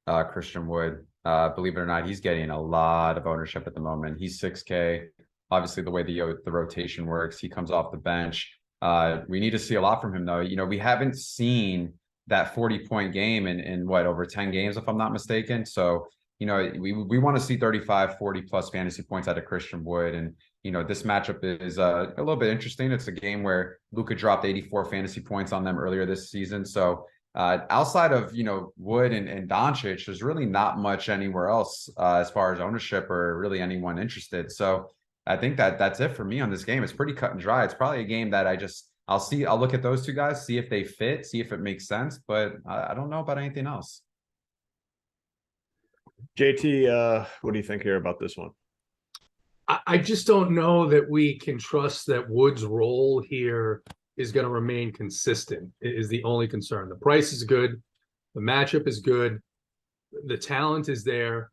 Christian Wood. Believe it or not, he's getting a lot of ownership at the moment. He's 6K. Obviously, the way the rotation works, he comes off the bench. We need to see a lot from him, though. We haven't seen that 40-point game in over 10 games, if I'm not mistaken. So, we want to see 35, 40 plus fantasy points out of Christian Wood. And, this matchup is a little bit interesting. It's a game where Luka dropped 84 fantasy points on them earlier this season. So outside of, Wood and Doncic, there's really not much anywhere else as far as ownership or really anyone interested. So I think that's it for me on this game. It's pretty cut and dry. It's probably a game that I'll look at those two guys, see if they fit, see if it makes sense, but I don't know about anything else. JT, what do you think here about this one? I just don't know that we can trust that Wood's role here is going to remain consistent, is the only concern. The price is good. The matchup is good. The talent is there.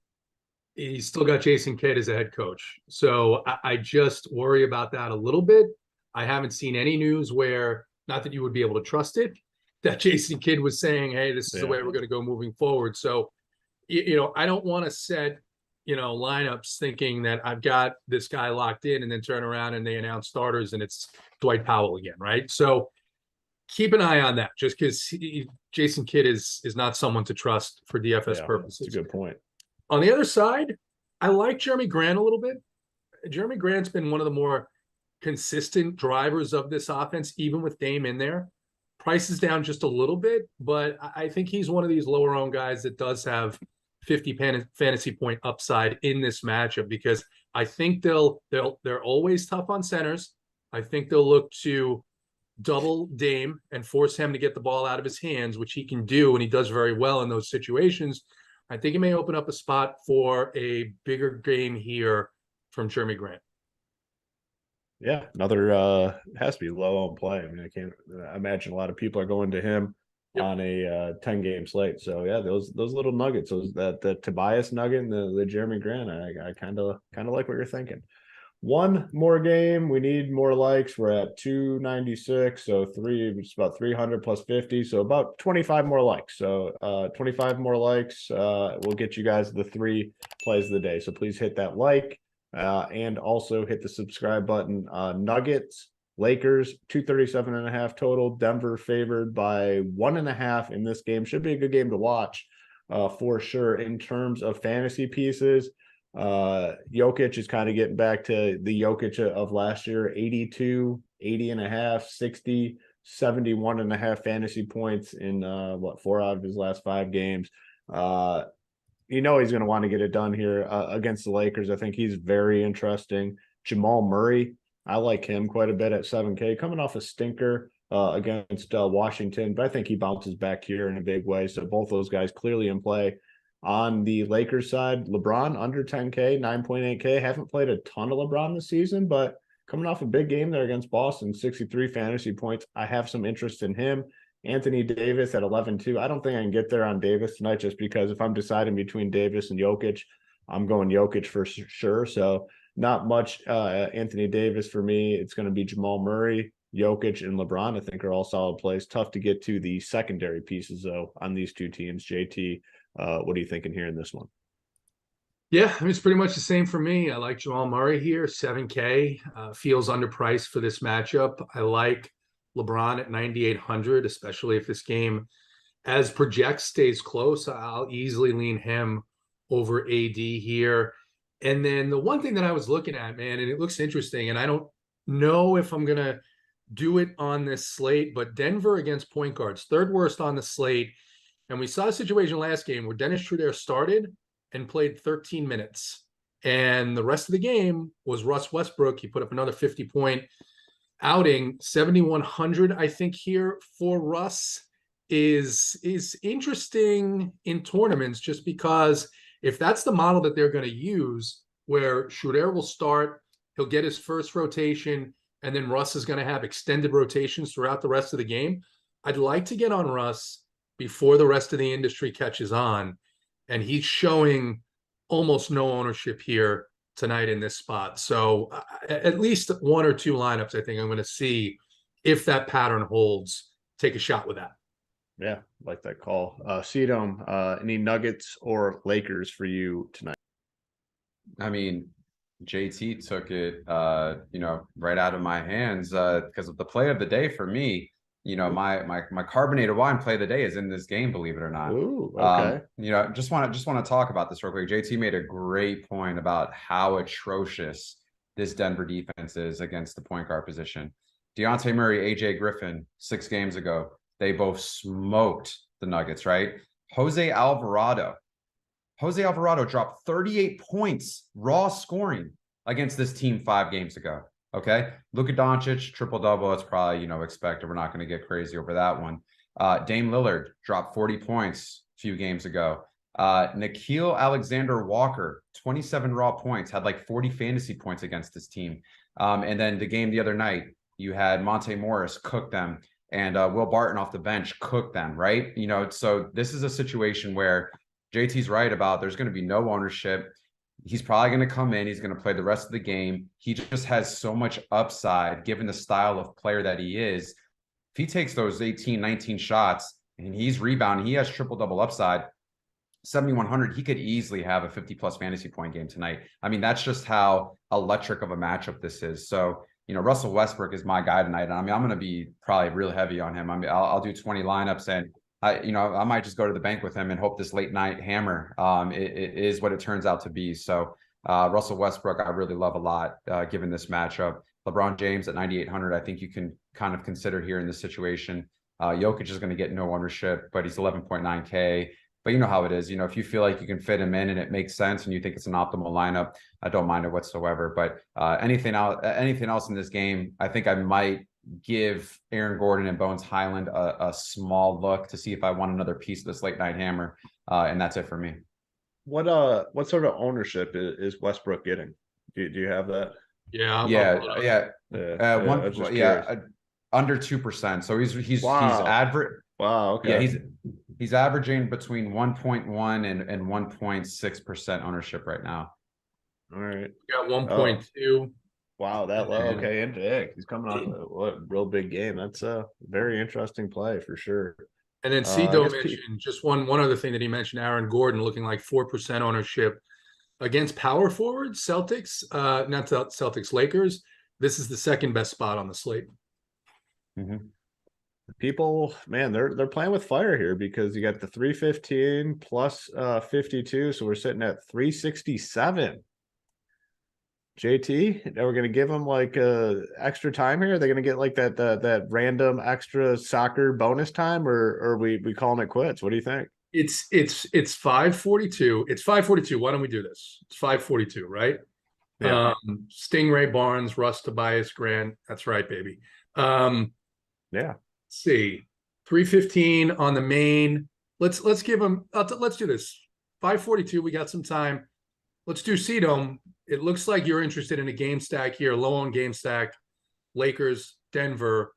He's still got Jason Kidd as a head coach. So I just worry about that a little bit. I haven't seen any news where, not that you would be able to trust it, that Jason Kidd was saying, hey, this is the way we're going to go moving forward. So, I don't want to set, lineups thinking that I've got this guy locked in and then turn around and they announce starters and it's Dwight Powell again, right? So keep an eye on that, just because Jason Kidd is not someone to trust for DFS purposes. That's a good point. On the other side, I like Jeremy Grant a little bit. Jeremy Grant's been one of the more consistent drivers of this offense, even with Dame in there. Price is down just a little bit, but I think he's one of these lower owned guys that does have 50 fantasy point upside in this matchup, because I think they're always tough on centers. I think they'll look to double Dame and force him to get the ball out of his hands, which he can do, and he does very well in those situations. I think it may open up a spot for a bigger game here from Jeremy Grant. Yeah, another has to be low on play. I mean, I can't imagine a lot of people are going to him on a 10-game slate. So yeah, those little nuggets, the Tobias nugget and the Jeremy Grant, I kind of like what you're thinking. One more game, we need more likes. We're at 296, so it's about 300 plus 50, so about 25 more likes. So 25 more likes will get you guys the 3 plays of the day. So please hit that like and also hit the subscribe button. Nuggets, Lakers, 237.5 total. Denver favored by 1.5 in this game. Should be a good game to watch for sure. In terms of fantasy pieces, Jokic is kind of getting back to the Jokic of last year. 82, 80.5, 60, 71.5 fantasy points in 4 out of his last 5 games. He's going to want to get it done here against the Lakers. I think he's very interesting. Jamal Murray, I like him quite a bit at 7K, coming off a stinker against Washington, but I think he bounces back here in a big way. So both those guys clearly in play. On the Lakers side, LeBron under 10K, 9.8K. Haven't played a ton of LeBron this season, but coming off a big game there against Boston, 63 fantasy points. I have some interest in him. Anthony Davis at 11.2. I don't think I can get there on Davis tonight, just because if I'm deciding between Davis and Jokic, I'm going Jokic for sure. So not much Anthony Davis for me. It's going to be Jamal Murray, Jokic, and LeBron. I think are all solid plays. Tough to get to the secondary pieces, though, on these two teams. JT, what are you thinking here in this one? Yeah, I mean, it's pretty much the same for me. I like Jamal Murray here, 7K. Feels underpriced for this matchup. I like LeBron at 9,800, especially if this game, as projects, stays close. I'll easily lean him over AD here. And then the one thing that I was looking at, man, and it looks interesting, and I don't know if I'm going to do it on this slate, but Denver against point guards, 3rd worst on the slate. And we saw a situation last game where Dennis Schroeder started and played 13 minutes. And the rest of the game was Russ Westbrook. He put up another 50-point outing. 7,100, I think, here for Russ is interesting in tournaments, just because if that's the model that they're going to use, where Schroeder will start, he'll get his first rotation, and then Russ is going to have extended rotations throughout the rest of the game. I'd like to get on Russ before the rest of the industry catches on. And he's showing almost no ownership here tonight in this spot. So at least 1 or 2 lineups, I think I'm going to see if that pattern holds. Take a shot with that. Yeah, like that call. Cedom, any Nuggets or Lakers for you tonight? I mean, JT took it, right out of my hands because of the play of the day for me. My carbonated wine play of the day is in this game, believe it or not. Ooh, okay. Just want to talk about this real quick. JT made a great point about how atrocious this Denver defense is against the point guard position. Dejounte Murray, AJ Griffin, 6 games ago, they both smoked the Nuggets, right? Jose Alvarado dropped 38 points raw scoring against this team 5 games ago. Okay. Luka Doncic, triple-double. It's probably, expected. We're not going to get crazy over that one. Dame Lillard dropped 40 points a few games ago. Nickeil Alexander-Walker, 27 raw points, had like 40 fantasy points against this team. And then the game the other night, you had Monte Morris cook them, and Will Barton off the bench cook them, right? So this is a situation where JT's right about there's going to be no ownership. He's probably going to come in. He's going to play the rest of the game. He just has so much upside given the style of player that he is. If he takes those 18, 19 shots and he's rebounding, he has triple-double upside, 7,100, he could easily have a 50-plus fantasy point game tonight. I mean, that's just how electric of a matchup this is. So, Russell Westbrook is my guy tonight. I mean, I'm going to be probably real heavy on him. I mean, I'll do 20 lineups, and I might just go to the bank with him and hope this late night hammer it is what it turns out to be. So Russell Westbrook, I really love a lot given this matchup. LeBron James at 9,800, I think you can kind of consider here in this situation. Jokic is going to get no ownership, but he's 11.9K. But you know how it is. If you feel like you can fit him in and it makes sense and you think it's an optimal lineup, I don't mind it whatsoever. But anything else in this game, I think I might give Aaron Gordon and Bones Highland a small look to see if I want another piece of this late night hammer. And that's it for me. What sort of ownership is Westbrook getting? Do you have that? Yeah. Under 2%. So he's average. Wow. Okay. Yeah, he's averaging between 1.1 and 1.6% ownership right now. All right. Got 1.2. Wow, that low. Okay, and big. He's coming off a real big game. That's a very interesting play for sure. And then Cito mentioned just one other thing that he mentioned, Aaron Gordon looking like 4% ownership against power forwards, Celtics, not Celtics, Lakers. This is the second best spot on the slate. Mm-hmm. People, man, they're playing with fire here because you got the 315 plus 52, so we're sitting at 367. JT, are we going to give them like extra time here? Are they going to get like that random extra soccer bonus time, or are we calling it quits? What do you think? It's 5:42. It's 5:42. Why don't we do this? It's 5:42, right? Yeah. Stingray, Barnes, Russ, Tobias, Grant. That's right, baby. Yeah. Let's see, 315 on the main. Let's give them. Let's do this. 5:42. We got some time. Let's do Cedome. It looks like you're interested in a game stack here, low on game stack, Lakers, Denver.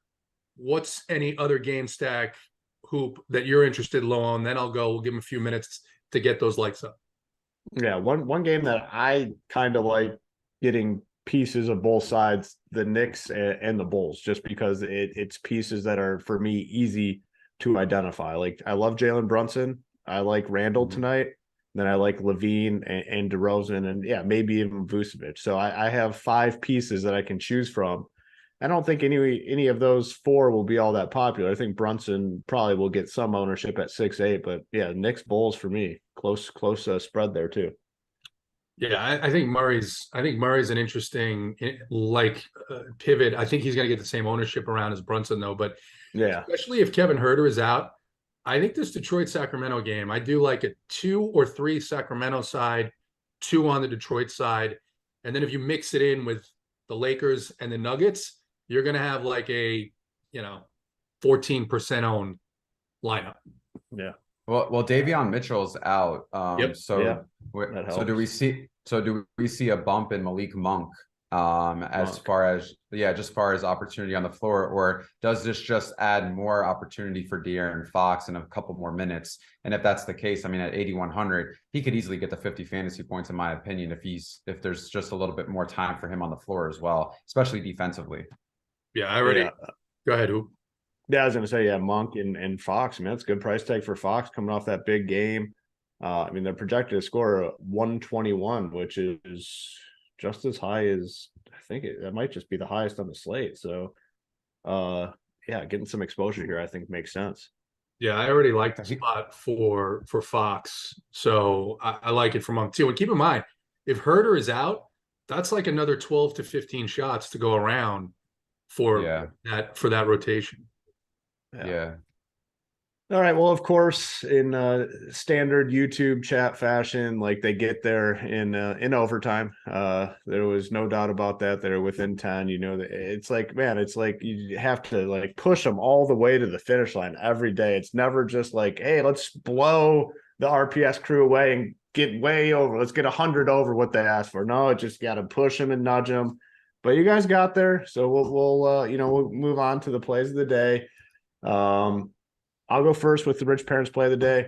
What's any other game stack hoop that you're interested low on? Then we'll give them a few minutes to get those lights up. Yeah, one game that I kind of like getting pieces of both sides, the Knicks and the Bulls, just because it's pieces that are, for me, easy to identify. Like, I love Jalen Brunson. I like Randall tonight. Then I like Levine and DeRozan, and yeah, maybe even Vucevic. So I have 5 pieces that I can choose from. I don't think any of those 4 will be all that popular. I think Brunson probably will get some ownership at 6-8, but yeah, Knicks Bulls for me, close spread there too. Yeah, I think Murray's an interesting pivot. I think he's going to get the same ownership around as Brunson though, but yeah, especially if Kevin Huerter is out. I think this Detroit-Sacramento game, I do like a 2 or 3 Sacramento side, 2 on the Detroit side. And then if you mix it in with the Lakers and the Nuggets, you're going to have like a, 14% owned lineup. Yeah. Well, Davion Mitchell's out. Yep. So do we see a bump in Malik Monk as far as opportunity on the floor, or does this just add more opportunity for De'Aaron Fox and a couple more minutes? And if that's the case, I mean, at 8,100, he could easily get to 50 fantasy points, in my opinion, if there's just a little bit more time for him on the floor as well, especially defensively. Yeah, go ahead, Hoop. Yeah, I was going to say, yeah, Monk and Fox. I mean, that's a good price tag for Fox coming off that big game. I mean, they're projected to score 121, which is just as high as, I think that might just be the highest on the slate. So, yeah, getting some exposure here, I think makes sense. Yeah, I already like the spot for Fox. So I like it for Monk too. And keep in mind, if Huerter is out, that's like another 12 to 15 shots to go around for that rotation. Yeah. All right. Well, of course, in standard YouTube chat fashion, like they get there in overtime. There was no doubt about that. They're within 10. You know, it's like, man, it's like you have to like push them all the way to the finish line every day. It's never just like, hey, let's blow the RPS crew away and get way over. Let's get 100 over what they asked for. No, it just got to push them and nudge them. But you guys got there, so we'll move on to the plays of the day. I'll go first with the Rich Parents play of the day.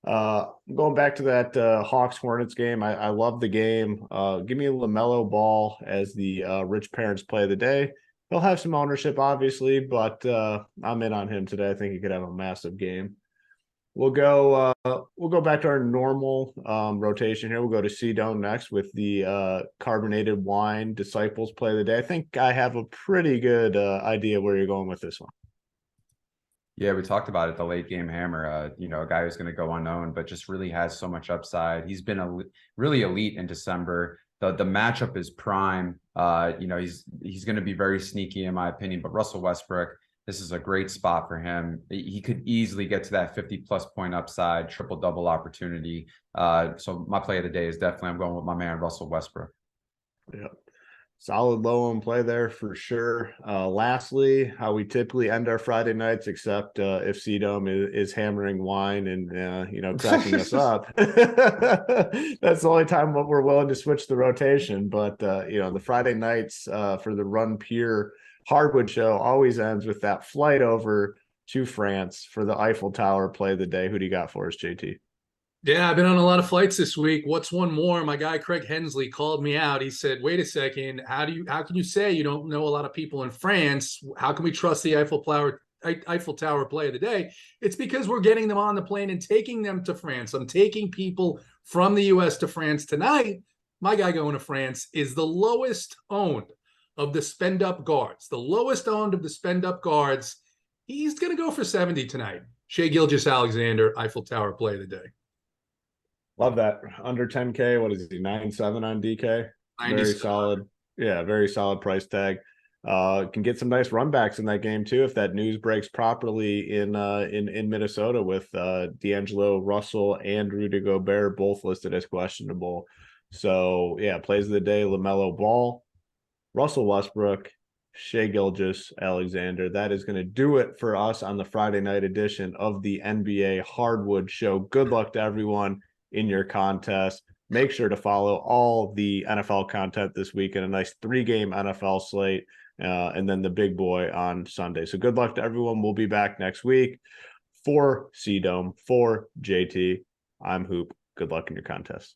Going back to that Hawks Hornets game, I love the game. Give me a LaMelo Ball as the Rich Parents play of the day. He'll have some ownership, obviously, but I'm in on him today. I think he could have a massive game. We'll go back to our normal rotation here. We'll go to C-Dome next with the carbonated wine Disciples play of the day. I think I have a pretty good idea where you're going with this one. Yeah, we talked about it, the late game hammer, a guy who's going to go unknown, but just really has so much upside. He's been really elite in December. The matchup is prime. He's going to be very sneaky in my opinion, but Russell Westbrook, this is a great spot for him. He could easily get to that 50+ point upside, triple double opportunity. So my play of the day is definitely, I'm going with my man, Russell Westbrook. Yeah. Solid low on play there for sure. Lastly, how we typically end our Friday nights, except if C-Dome is hammering wine and cracking us up. That's the only time we're willing to switch the rotation. But the Friday nights for the Run Pure Hardwood show always ends with that flight over to France for the Eiffel Tower play of the day. Who do you got for us, JT? Yeah, I've been on a lot of flights this week. What's one more? My guy Craig Hensley called me out. He said, "Wait a second. How can you say you don't know a lot of people in France? How can we trust the Eiffel Tower play of the day?" It's because we're getting them on the plane and taking them to France. I'm taking people from the US to France tonight. My guy going to France is the lowest owned of the spend up guards. The lowest owned of the spend up guards. He's going to go for 70 tonight. Shai Gilgeous-Alexander, Eiffel Tower play of the day. Love that. Under 10K. What is he? 9.7 on DK. Very solid. Yeah, very solid price tag. Can get some nice runbacks in that game too if that news breaks properly in Minnesota with D'Angelo Russell and Rudy Gobert both listed as questionable. So yeah, plays of the day: LaMelo Ball, Russell Westbrook, Shai Gilgeous-Alexander. That is going to do it for us on the Friday night edition of the NBA Hardwood Show. Good luck to everyone in your contest. Make sure to follow all the NFL content this week and a nice 3-game NFL slate, and then the big boy on Sunday. So good luck to everyone. We'll be back next week. For C-Dome, for JT, I'm Hoop. Good luck in your contest.